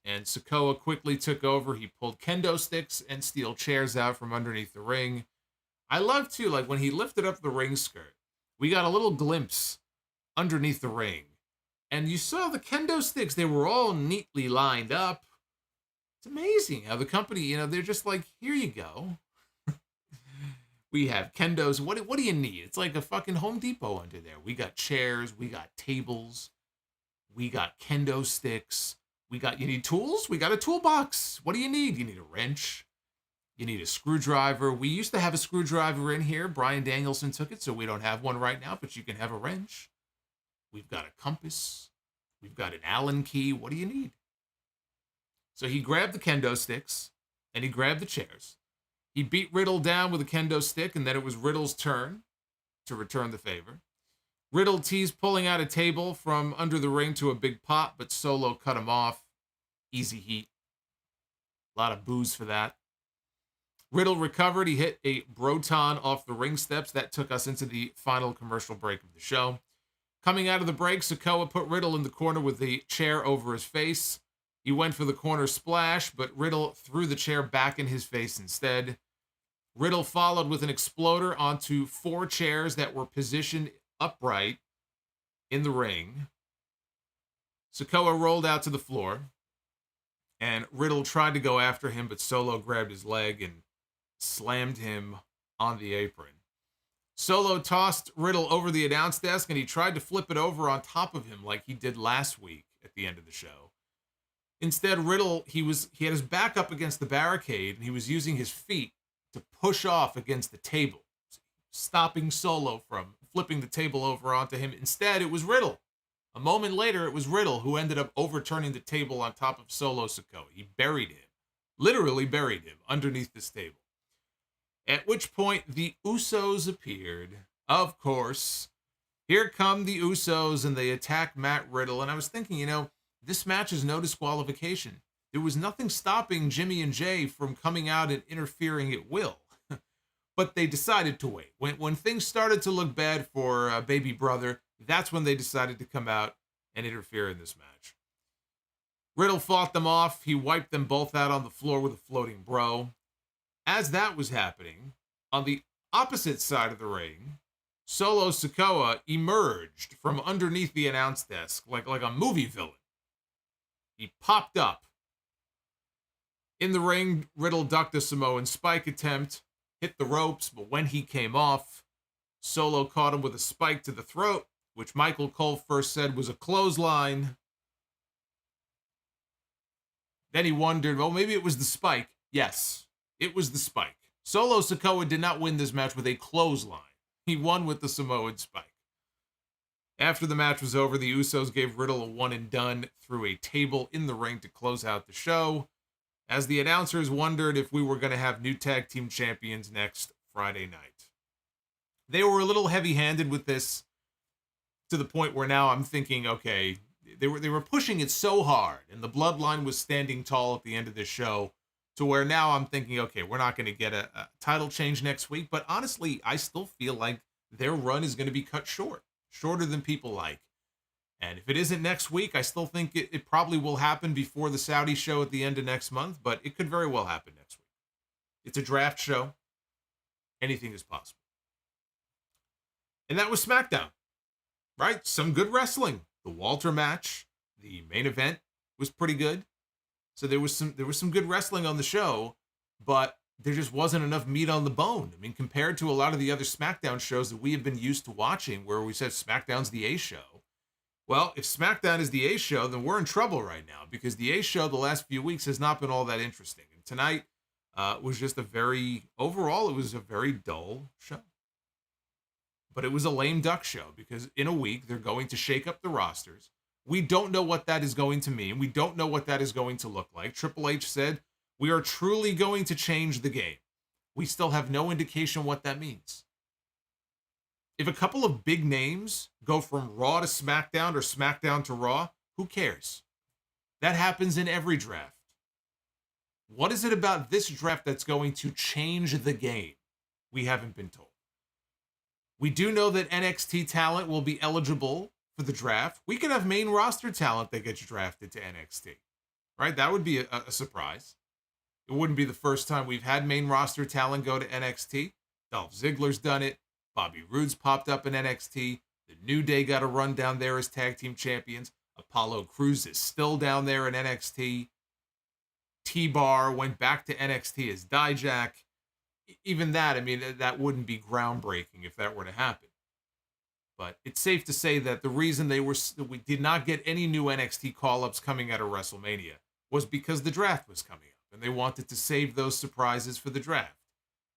and Sikoa quickly took over. He pulled kendo sticks and steel chairs out from underneath the ring. I love, too, like, when he lifted up the ring skirt, we got a little glimpse underneath the ring. And you saw the kendo sticks. They were all neatly lined up. It's amazing how the company, they're just like, here you go. We have kendos. What do you need? It's like a fucking Home Depot under there. We got chairs. We got tables. We got kendo sticks. You need tools? We got a toolbox. What do you need? You need a wrench. You need a screwdriver. We used to have a screwdriver in here. Bryan Danielson took it, so we don't have one right now, but you can have a wrench. We've got a compass. We've got an Allen key. What do you need? So he grabbed the kendo sticks, and he grabbed the chairs. He beat Riddle down with a kendo stick, and then it was Riddle's turn to return the favor. Riddle teased pulling out a table from under the ring to a big pot, but Solo cut him off. Easy heat. A lot of boos for that. Riddle recovered. He hit a Broton off the ring steps. That took us into the final commercial break of the show. Coming out of the break, Sikoa put Riddle in the corner with the chair over his face. He went for the corner splash, but Riddle threw the chair back in his face instead. Riddle followed with an exploder onto 4 chairs that were positioned upright in the ring. Sikoa rolled out to the floor, and Riddle tried to go after him, but Solo grabbed his leg and slammed him on the apron. Solo tossed Riddle over the announce desk, and he tried to flip it over on top of him like he did last week at the end of the show. Instead, Riddle, he had his back up against the barricade, and he was using his feet to push off against the table, stopping Solo from flipping the table over onto him. Instead, it was Riddle. A moment later, it was Riddle who ended up overturning the table on top of Solo Sikoa. He buried him, literally buried him underneath this table. At which point, the Usos appeared. Of course. Here come the Usos, and they attack Matt Riddle. And I was thinking, this match is no disqualification. There was nothing stopping Jimmy and Jay from coming out and interfering at will. But they decided to wait. When things started to look bad for Baby Brother, that's when they decided to come out and interfere in this match. Riddle fought them off. He wiped them both out on the floor with a floating bro. As that was happening, on the opposite side of the ring, Solo Sikoa emerged from underneath the announce desk like a movie villain. He popped up. In the ring, Riddle ducked a Samoan spike attempt, hit the ropes, but when he came off, Solo caught him with a spike to the throat, which Michael Cole first said was a clothesline. Then he wondered, well, maybe it was the spike. Yes, it was the spike. Solo Sikoa did not win this match with a clothesline. He won with the Samoan spike. After the match was over, the Usos gave Riddle a one and done through a table in the ring to close out the show, as the announcers wondered if we were going to have new tag team champions next Friday night. They were a little heavy-handed with this, to the point where now I'm thinking, okay, they were pushing it so hard, and the bloodline was standing tall at the end of this show, to where now I'm thinking, okay, we're not going to get a title change next week, but honestly, I still feel like their run is going to be cut shorter than people like. And if it isn't next week, I still think it probably will happen before the Saudi show at the end of next month, but it could very well happen next week. It's a draft show. Anything is possible. And that was SmackDown, right? Some good wrestling. The Walter match, the main event was pretty good. So there was some good wrestling on the show, but there just wasn't enough meat on the bone. I mean, compared to a lot of the other SmackDown shows that we have been used to watching, where we said SmackDown's the A show. Well, if SmackDown is the A show, then we're in trouble right now, because the A show the last few weeks has not been all that interesting. And tonight, was just overall, it was a very dull show. But it was a lame duck show because in a week, they're going to shake up the rosters. We don't know what that is going to mean. We don't know what that is going to look like. Triple H said, we are truly going to change the game. We still have no indication what that means. If a couple of big names go from Raw to SmackDown or SmackDown to Raw, who cares? That happens in every draft. What is it about this draft that's going to change the game? We haven't been told. We do know that NXT talent will be eligible for the draft. We could have main roster talent that gets drafted to NXT, right? That would be a surprise. It wouldn't be the first time we've had main roster talent go to NXT. Dolph Ziggler's done it. Bobby Roode's popped up in NXT. The New Day got a run down there as tag team champions. Apollo Crews is still down there in NXT. T-Bar went back to NXT as Dijak. Even that, I mean, that wouldn't be groundbreaking if that were to happen. But it's safe to say that the reason we did not get any new NXT call-ups coming out of WrestleMania was because the draft was coming up, and they wanted to save those surprises for the draft.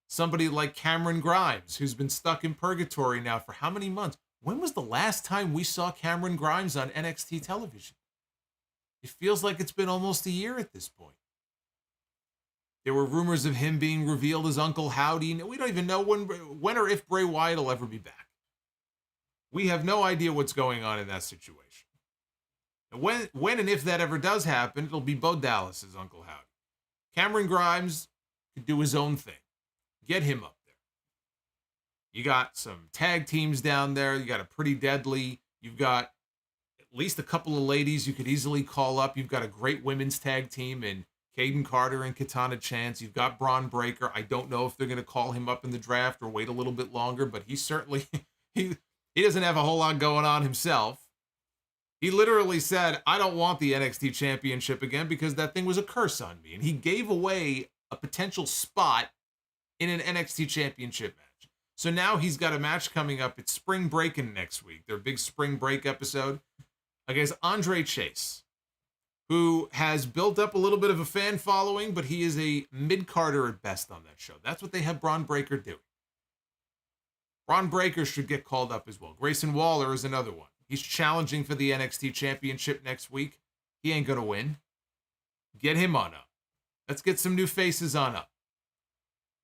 Somebody like Cameron Grimes, who's been stuck in purgatory now for how many months? When was the last time we saw Cameron Grimes on NXT television? It feels like it's been almost a year at this point. There were rumors of him being revealed as Uncle Howdy. We don't even know when or if Bray Wyatt will ever be back. We have no idea what's going on in that situation. And when and if that ever does happen, it'll be Bo Dallas as Uncle Howdy. Cameron Grimes could do his own thing. Get him up there. You got some tag teams down there. You got a Pretty Deadly. You've got at least a couple of ladies you could easily call up. You've got a great women's tag team in Caden Carter and Katana Chance. You've got Braun Breaker. I don't know if they're going to call him up in the draft or wait a little bit longer, but he certainly, he doesn't have a whole lot going on himself. He literally said, I don't want the NXT championship again because that thing was a curse on me. And he gave away a potential spot in an NXT championship match. So now he's got a match coming up. It's Spring Breakin' next week, their big Spring Break episode, against Andre Chase, who has built up a little bit of a fan following, but he is a mid-carder at best on that show. That's what they have Braun Breaker doing. Braun Breaker should get called up as well. Grayson Waller is another one. He's challenging for the NXT championship next week. He ain't going to win. Get him on up. Let's get some new faces on up.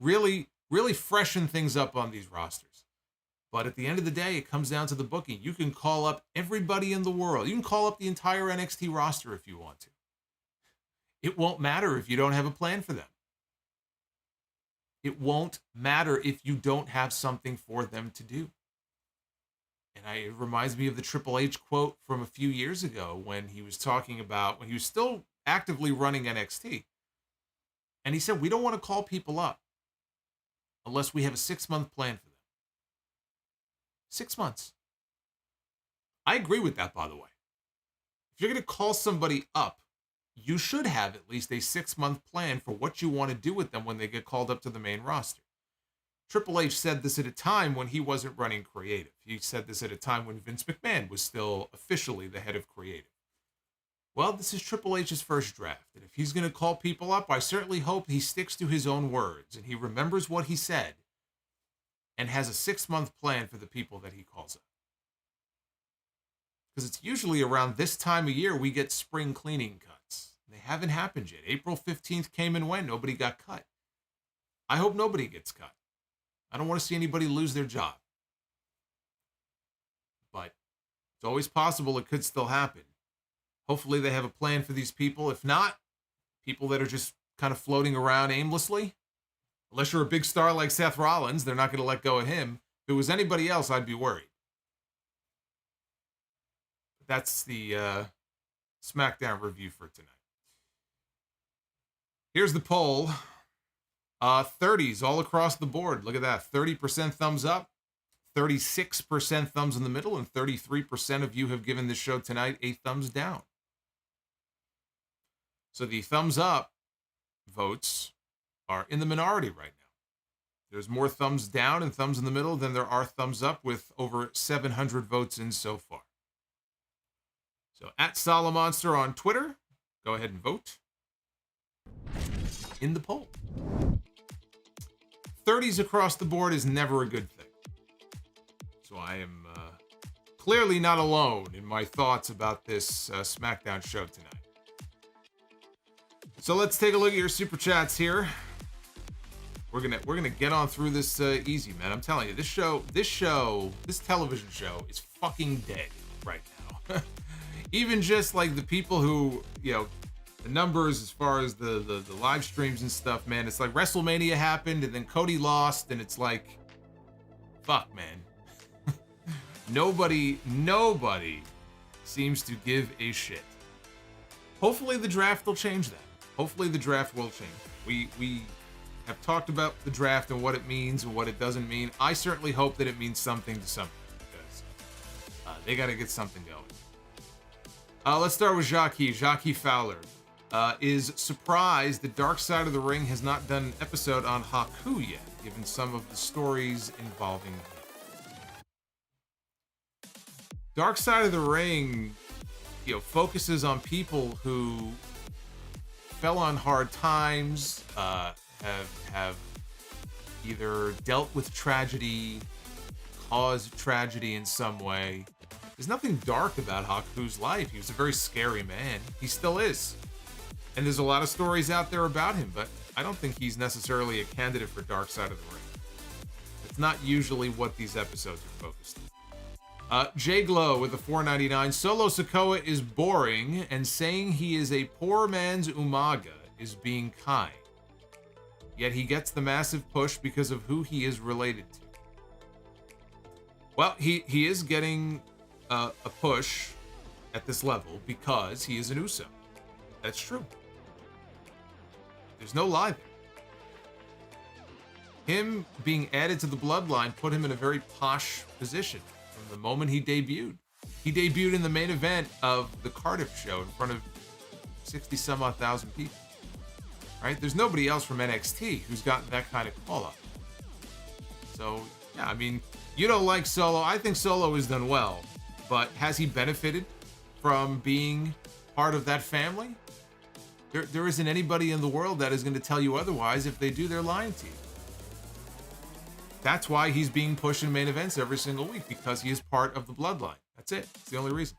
Really, really freshen things up on these rosters. But at the end of the day, it comes down to the booking. You can call up everybody in the world. You can call up the entire NXT roster if you want to. It won't matter if you don't have a plan for them. It won't matter if you don't have something for them to do. And it reminds me of the Triple H quote from a few years ago when he was talking about, when he was still actively running NXT. And he said, we don't want to call people up unless we have a 6-month plan for them. 6 months. I agree with that, by the way. If you're going to call somebody up, you should have at least a 6-month plan for what you want to do with them when they get called up to the main roster. Triple H said this at a time when he wasn't running creative. He said this at a time when Vince McMahon was still officially the head of creative. Well, this is Triple H's first draft, and if he's going to call people up, I certainly hope he sticks to his own words and he remembers what he said and has a 6-month plan for the people that he calls up. Because it's usually around this time of year we get spring cleaning cuts. They haven't happened yet. April 15th came and went. Nobody got cut. I hope nobody gets cut. I don't want to see anybody lose their job. But it's always possible it could still happen. Hopefully they have a plan for these people. If not, people that are just kind of floating around aimlessly, unless you're a big star like Seth Rollins, they're not going to let go of him. If it was anybody else, I'd be worried. That's the SmackDown review for tonight. Here's the poll. 30s all across the board. Look at that. 30% thumbs up, 36% thumbs in the middle, and 33% of you have given this show tonight a thumbs down. So the thumbs up votes are in the minority right now. There's more thumbs down and thumbs in the middle than there are thumbs up, with over 700 votes in so far. So at Solomonster on Twitter, go ahead and vote. in the poll. 30s across the board is never a good thing. So I am clearly not alone in my thoughts about this SmackDown show tonight. So let's take a look at your super chats here. We're gonna get on through this easy, man. I'm telling you, this television show is fucking dead right now. Even just like the people who, you know, the numbers as far as the live streams and stuff, man. It's like WrestleMania happened and then Cody lost, and it's like, fuck, man. Nobody seems to give a shit. Hopefully the draft will change that. Hopefully the draft will change. We have talked about the draft and what it means and what it doesn't mean. I certainly hope that it means something to somebody, because they got to get something going. Let's start with Jackie Fowler. Is surprised the Dark Side of the Ring has not done an episode on Haku yet, given some of the stories involving him. Dark Side of the Ring, you know, focuses on people who fell on hard times, have either dealt with tragedy, caused tragedy in some way. There's nothing dark about Haku's life. He was a very scary man. He still is. And there's a lot of stories out there about him, but I don't think he's necessarily a candidate for Dark Side of the Ring. It's not usually what these episodes are focused on. Jay Glow with the $4.99. Solo Sikoa is boring, and saying he is a poor man's Umaga is being kind. Yet he gets the massive push because of who he is related to. Well, he is getting a push at this level because he is an Uso. That's true. There's no lie there. Him being added to the bloodline put him in a very posh position from the moment he debuted. He debuted in the main event of the Cardiff show in front of 60-some-odd thousand people. Right? There's nobody else from NXT who's gotten that kind of call-up. So, yeah, I mean, you don't like Solo. I think Solo has done well. But has he benefited from being part of that family? There isn't anybody in the world that is going to tell you otherwise. If they do, they're lying to you. That's why he's being pushed in main events every single week, because he is part of the bloodline. That's it. It's the only reason.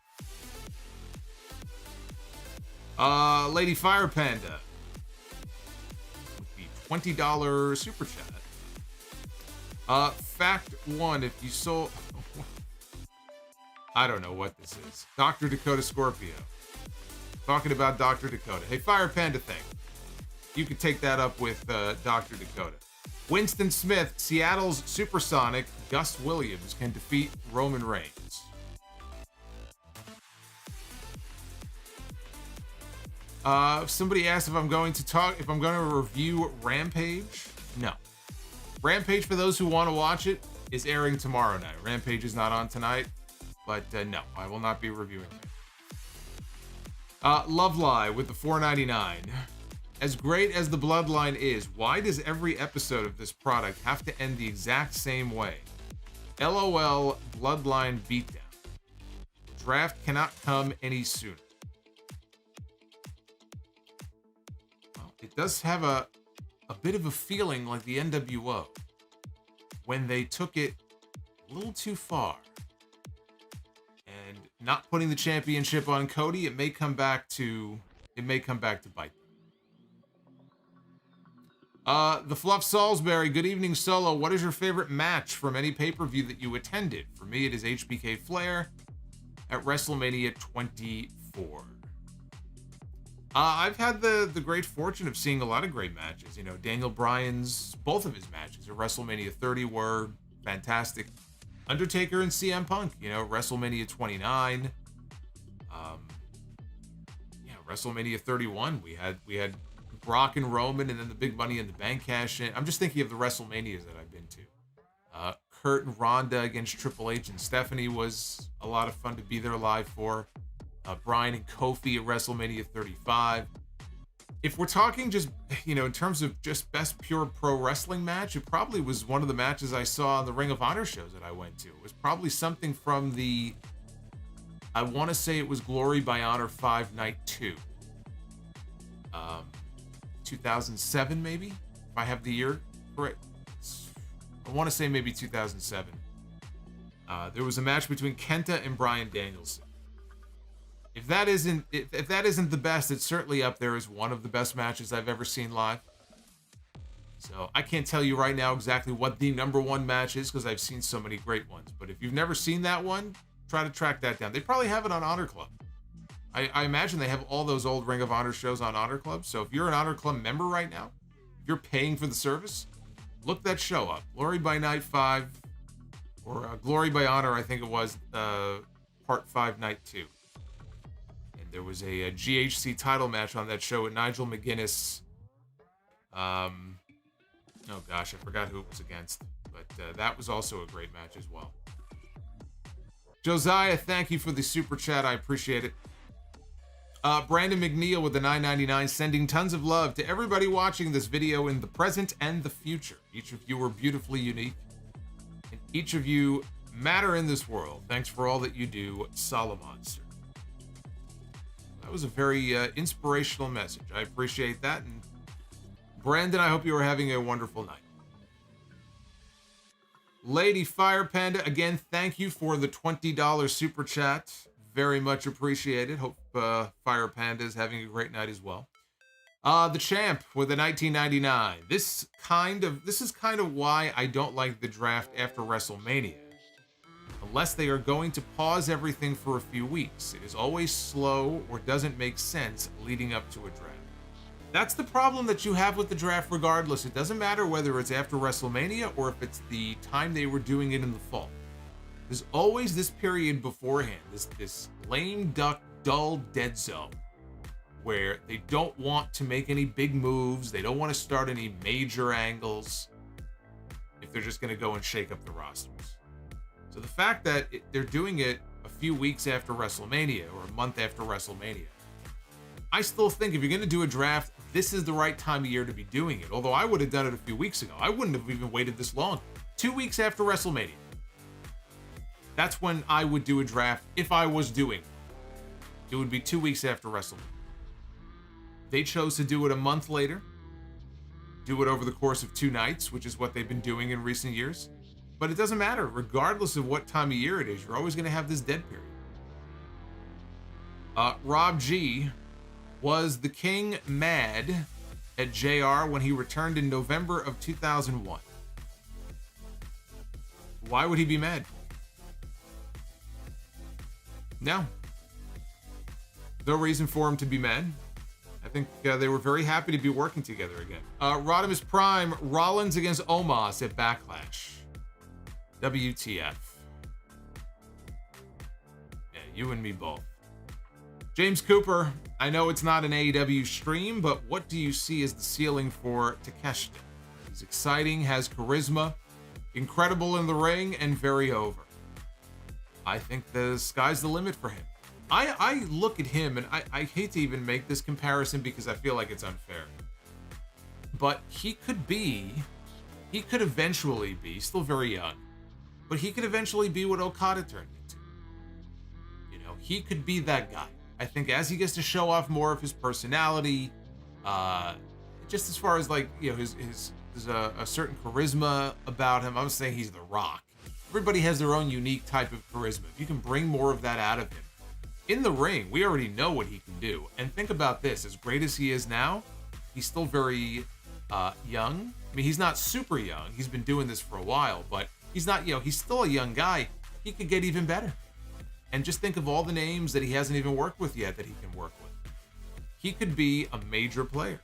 Lady Fire Panda with the $20 super chat. Fact one, if you sold... I don't know what this is. Dr. Dakota Scorpio. Talking about Dr. Dakota. Hey, Fire Panda thing. You could take that up with Dr. Dakota. Winston Smith, Seattle's Supersonic, Gus Williams can defeat Roman Reigns. Somebody asked if I'm going to review Rampage. No. Rampage, for those who want to watch it, is airing tomorrow night. Rampage is not on tonight, but no, I will not be reviewing it. Love Lie with the $4.99. As great as the Bloodline is, why does every episode of this product have to end the exact same way? LOL Bloodline Beatdown. The draft cannot come any sooner. Well, it does have a bit of a feeling like the NWO when they took it a little too far. And not putting the championship on Cody, it may come back to bite them. The Fluff Salisbury, good evening, Solo. What is your favorite match from any pay-per-view that you attended? For me, it is HBK Flair at WrestleMania 24. I've had the great fortune of seeing a lot of great matches. You know, Daniel Bryan's, both of his matches at WrestleMania 30 were fantastic. Undertaker and CM Punk, you know, WrestleMania 29. WrestleMania 31, we had Brock and Roman, and then the big Money in the Bank cash in. I'm just thinking of the WrestleManias that I've been to. Kurt and Ronda against Triple H and Stephanie was a lot of fun to be there live for. Bryan and Kofi at WrestleMania 35. If we're talking just, you know, in terms of just best pure pro wrestling match, it probably was one of the matches I saw on the Ring of Honor shows that I went to. It was probably something from the, I want to say it was Glory by Honor 5 Night 2. 2007, maybe, if I have the year correct. I want to say maybe 2007. There was a match between Kenta and Bryan Danielson. If that isn't the best, it's certainly up there as one of the best matches I've ever seen live. So I can't tell you right now exactly what the number one match is because I've seen so many great ones. But if you've never seen that one, try to track that down. They probably have it on Honor Club. I imagine they have all those old Ring of Honor shows on Honor Club. So if you're an Honor Club member right now, if you're paying for the service, look that show up. Glory by Night 5, or Glory by Honor, I think it was, Part 5, Night 2. And there was a GHC title match on that show with Nigel McGuinness. Oh gosh, I forgot who it was against. But that was also a great match as well. Josiah, thank you for the super chat. I appreciate it. Brandon McNeil with the $9.99, sending tons of love to everybody watching this video in the present and the future. Each of you are beautifully unique, and each of you matter in this world. Thanks for all that you do, Solomonster. That was a very inspirational message. I appreciate that. And Brandon, I hope you are having a wonderful night. Lady Fire Panda, again, thank you for the $20 super chat. Very much appreciated. Hope Fire Panda is having a great night as well. The Champ with the $19.99. This is kind of why I don't like the draft after WrestleMania. Unless they are going to pause everything for a few weeks. It is always slow or doesn't make sense leading up to a draft. That's the problem that you have with the draft regardless. It doesn't matter whether it's after WrestleMania or if it's the time they were doing it in the fall. There's always this period beforehand, this lame duck, dull dead zone, where they don't want to make any big moves. They don't want to start any major angles if they're just going to go and shake up the rosters. So the fact that they're doing it a few weeks after WrestleMania or a month after WrestleMania, I still think if you're going to do a draft, this is the right time of year to be doing it. Although I would have done it a few weeks ago. I wouldn't have even waited this long. 2 weeks after WrestleMania. That's when I would do a draft if I was doing it. It would be 2 weeks after WrestleMania. They chose to do it a month later. Do it over the course of 2 nights, which is what they've been doing in recent years. But it doesn't matter. Regardless of what time of year it is, you're always going to have this dead period. Rob G. Was the King mad at JR when he returned in November of 2001? Why would he be mad? No. No reason for him to be mad. I think they were very happy to be working together again. Rodimus Prime, Rollins against Omos at Backlash. WTF. Yeah, you and me both. James Cooper, I know it's not an AEW stream, but what do you see as the ceiling for Takeshita? He's exciting, has charisma, incredible in the ring, and very over. I think the sky's the limit for him. I look at him, and I hate to even make this comparison because I feel like it's unfair. But he could eventually be, still very young, but he could eventually be what Okada turned into. You know, he could be that guy. I think as he gets to show off more of his personality, just as far as like, you know, there's a certain charisma about him. I'm saying he's The Rock. Everybody has their own unique type of charisma. If you can bring more of that out of him. In the ring, we already know what he can do. And think about this, as great as he is now, he's still very young. I mean, he's not super young. He's been doing this for a while, but he's not, you know, he's still a young guy. He could get even better. And just think of all the names that he hasn't even worked with yet that he can work with. He could be a major player.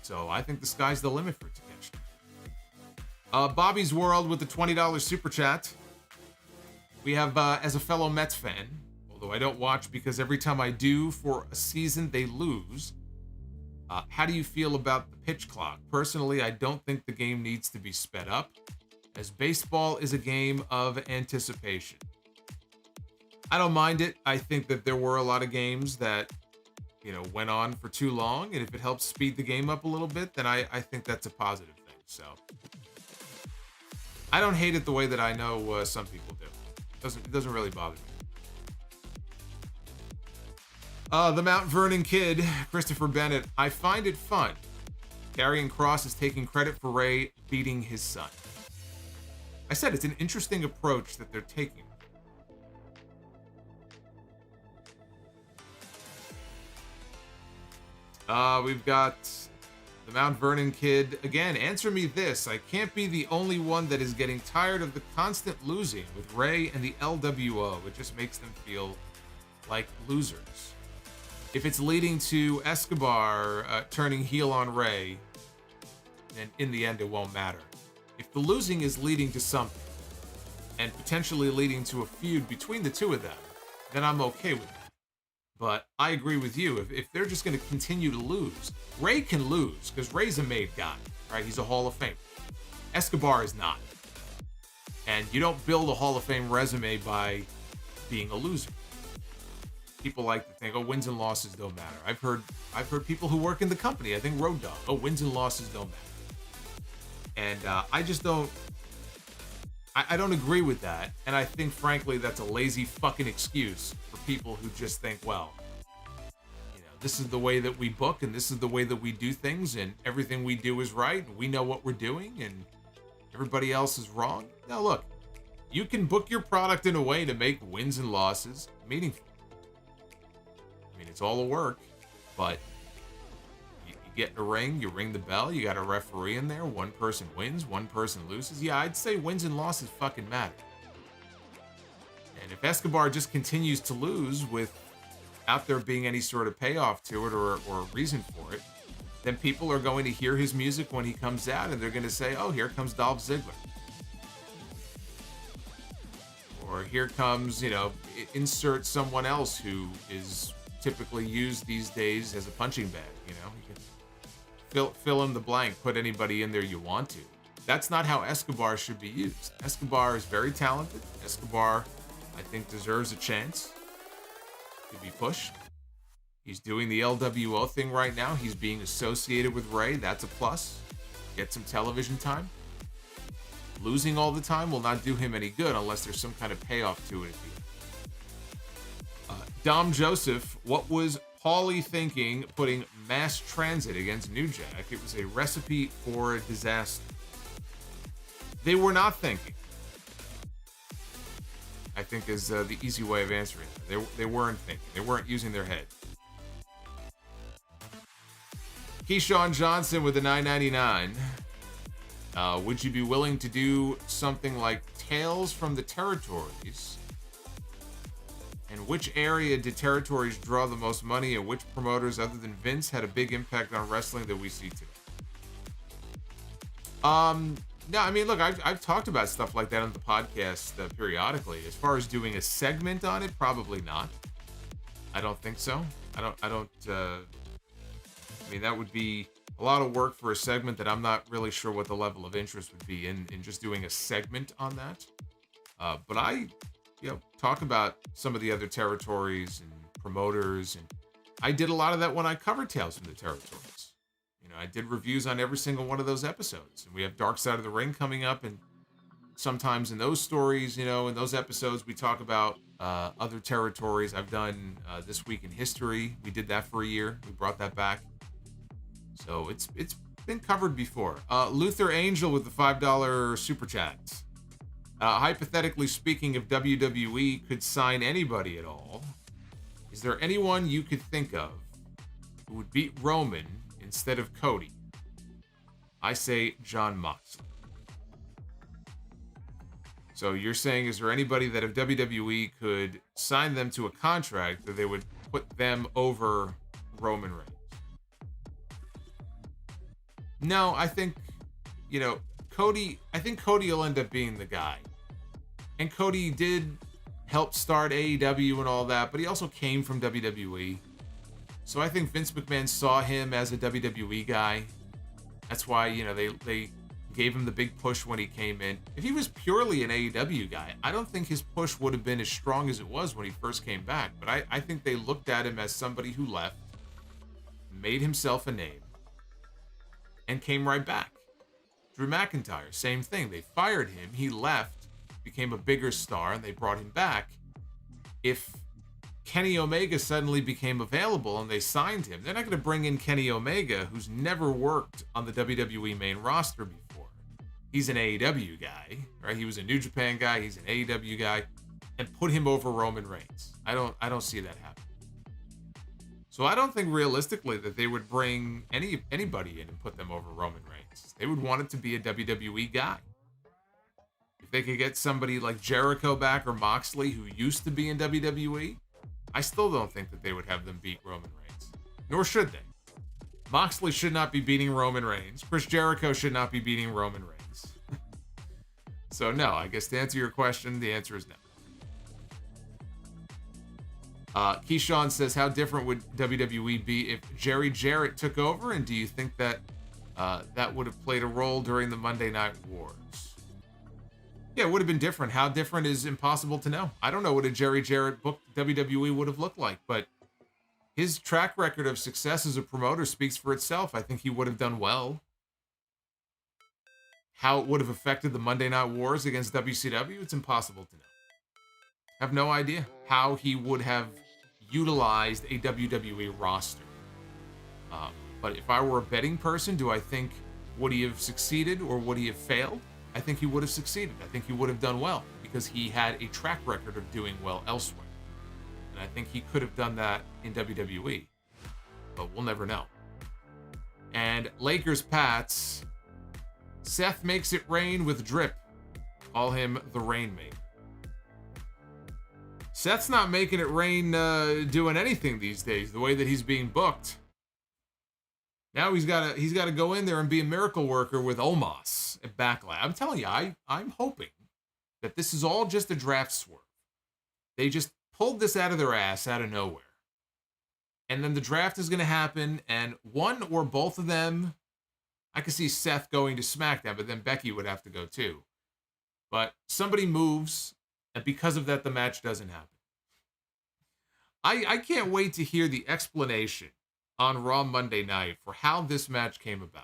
So I think the sky's the limit for Takeshita. Bobby's World with the $20 super chat. We have, as a fellow Mets fan, although I don't watch because every time I do for a season, they lose. How do you feel about the pitch clock? Personally, I don't think the game needs to be sped up, as baseball is a game of anticipation. I don't mind it. I think that there were a lot of games that, you know, went on for too long, and if it helps speed the game up a little bit, then I think that's a positive thing. So I don't hate it the way that I know some people do. It doesn't really bother The Mount Vernon Kid, Christopher Bennett. I find it fun. Karrion Kross is taking credit for Ray beating his son. I said it's an interesting approach that they're taking. We've got the Mount Vernon Kid. Again, answer me this. I can't be the only one that is getting tired of the constant losing with Ray and the LWO. It just makes them feel like losers. If it's leading to Escobar turning heel on Ray, then in the end it won't matter. If the losing is leading to something, and potentially leading to a feud between the two of them, then I'm okay with that. But I agree with you. If they're just going to continue to lose, Ray can lose because Ray's a made guy, right? He's a Hall of Famer. Escobar is not. And you don't build a Hall of Fame resume by being a loser. People like to think, oh, wins and losses don't matter. I've heard people who work in the company, I think Road Dogg, oh, wins and losses don't matter. And I just don't. I don't agree with that, and I think, frankly, that's a lazy fucking excuse for people who just think, well, you know, this is the way that we book, and this is the way that we do things, and everything we do is right, and we know what we're doing, and everybody else is wrong. Now, look, you can book your product in a way to make wins and losses meaningful. I mean, it's all a work, but you get in a ring, you ring the bell, you got a referee in there, one person wins, one person loses. Yeah, I'd say wins and losses fucking matter. And if Escobar just continues to lose without there being any sort of payoff to it or reason for it, then people are going to hear his music when he comes out and they're going to say, oh, here comes Dolph Ziggler. Or here comes, you know, insert someone else who is typically used these days as a punching bag, you know? You can fill in the blank, put anybody in there you want to. That's not how Escobar should be used. Escobar is very talented. Escobar, I think, deserves a chance to be pushed. He's doing the LWO thing right now. He's being associated with Ray. That's a plus. Get some television time. Losing all the time will not do him any good unless there's some kind of payoff to it at the end. Dom Joseph, what was Paulie thinking putting Mass Transit against New Jack? It was a recipe for disaster. They were not thinking, I think, is the easy way of answering that. They weren't thinking. They weren't using their head. Keyshawn Johnson with the $9.99. Would you be willing to do something like Tales from the Territories? And which area did territories draw the most money, and which promoters other than Vince had a big impact on wrestling that we see today? No, I mean, look, I've talked about stuff like that on the podcast periodically. As far as doing a segment on it, probably not. I don't think so. I mean, that would be a lot of work for a segment that I'm not really sure what the level of interest would be in just doing a segment on that. But I, talk about some of the other territories and promoters, and I did a lot of that when I covered Tales from the Territories. I did reviews on every single one of those episodes, and we have Dark Side of the Ring coming up, and sometimes in those stories, in those episodes, we talk about other territories. I've done This Week in History. We did that for a year. We brought that back. So it's been covered before. Luther Angel with the $5 super chat. Hypothetically speaking, if WWE could sign anybody at all, is there anyone you could think of who would beat Roman instead of Cody? I say Jon Moxley. So you're saying, is there anybody that if WWE could sign them to a contract that they would put them over Roman Reigns? No, I think, Cody will end up being the guy. And Cody did help start AEW and all that, but he also came from WWE. So I think Vince McMahon saw him as a WWE guy. That's why, they gave him the big push when he came in. If he was purely an AEW guy, I don't think his push would have been as strong as it was when he first came back. But I think they looked at him as somebody who left, made himself a name, and came right back. Drew McIntyre, same thing. They fired him. He left, became a bigger star, and they brought him back. If Kenny Omega suddenly became available and they signed him, they're not going to bring in Kenny Omega, who's never worked on the WWE main roster before. He's an AEW guy, right? He was a New Japan guy. He's an AEW guy, and put him over Roman Reigns. I don't see that happen. So I don't think realistically that they would bring anybody in and put them over Roman Reigns. They would want it to be a WWE guy. If they could get somebody like Jericho back or Moxley, who used to be in WWE, I still don't think that they would have them beat Roman Reigns. Nor should they. Moxley should not be beating Roman Reigns. Chris Jericho should not be beating Roman Reigns. So no, I guess to answer your question, the answer is no. Keyshawn says, how different would WWE be if Jerry Jarrett took over? And do you think that that would have played a role during the Monday Night Wars? Yeah, it would have been different. How different is impossible to know. I don't know what a Jerry Jarrett booked WWE would have looked like, but his track record of success as a promoter speaks for itself. I think he would have done well. How it would have affected the Monday Night Wars against WCW, it's impossible to know. I have no idea how he would have utilized a WWE roster. But if I were a betting person, do I think, would he have succeeded or would he have failed? I think he would have succeeded. I think he would have done well because he had a track record of doing well elsewhere. And I think he could have done that in WWE. But we'll never know. And Lakers Pats, Seth makes it rain with drip. Call him the Rainmaker. Seth's not making it rain doing anything these days, the way that he's being booked. Now he's got to go in there and be a miracle worker with OMOS at Backlash. I'm telling you, I'm hoping that this is all just a draft swerve. They just pulled this out of their ass out of nowhere. And then the draft is going to happen, and one or both of them, I could see Seth going to SmackDown, but then Becky would have to go too. But somebody moves, and because of that, the match doesn't happen. I can't wait to hear the explanation on Raw Monday night for how this match came about.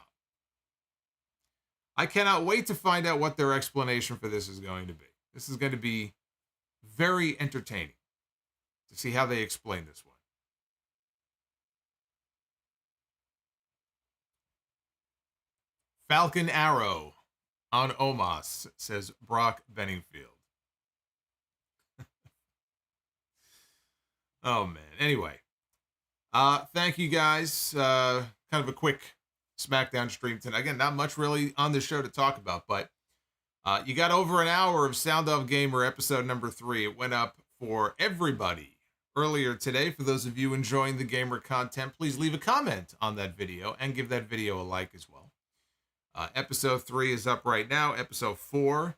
I cannot wait to find out what their explanation for this is going to be. This is going to be very entertaining to see how they explain this one. Falcon Arrow on OMOS, says Brock Benningfield. Oh, man. Anyway, thank you guys. Kind of a quick SmackDown stream tonight. Again, not much really on the show to talk about, but you got over an hour of Sound Off Gamer episode number 3. It went up for everybody earlier today. For those of you enjoying the gamer content, please leave a comment on that video and give that video a like as well. Episode 3 is up right now. Episode 4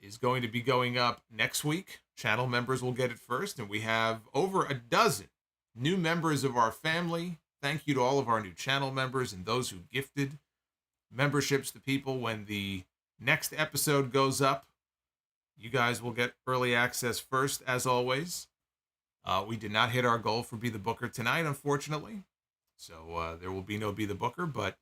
is going to be going up next week. Channel members will get it first, and we have over a dozen new members of our family. Thank you to all of our new channel members and those who gifted memberships to people. When the next episode goes up, you guys will get early access first, as always. We did not hit our goal for Be the Booker tonight, unfortunately. So there will be no Be the Booker, but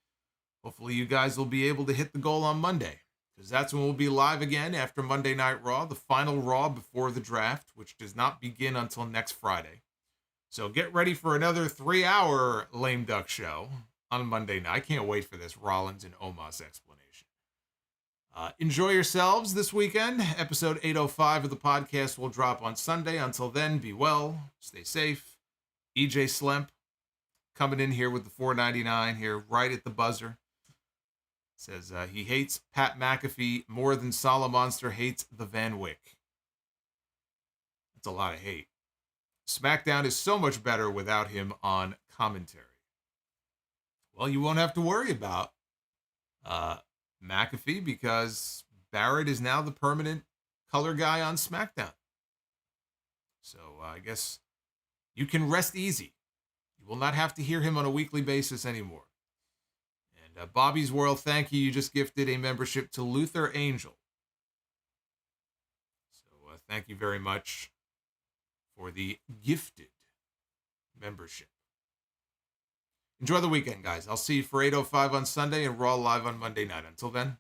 hopefully you guys will be able to hit the goal on Monday, because that's when we'll be live again after Monday Night Raw, the final Raw before the draft, which does not begin until next Friday. So get ready for another 3-hour lame duck show on Monday night. I can't wait for this Rollins and Omos explanation. Enjoy yourselves this weekend. Episode 805 of the podcast will drop on Sunday. Until then, be well, stay safe. EJ Slemp coming in here with the $4.99 here right at the buzzer. Says he hates Pat McAfee more than Solomonster hates the Van Wick. That's a lot of hate. SmackDown is so much better without him on commentary. Well, you won't have to worry about McAfee, because Barrett is now the permanent color guy on SmackDown. So I guess you can rest easy. You will not have to hear him on a weekly basis anymore. And Bobby's World, thank you. You just gifted a membership to Luther Angel. So thank you very much for the gifted membership. Enjoy the weekend, guys. I'll see you for 8:05 on Sunday and Raw live on Monday night. Until then,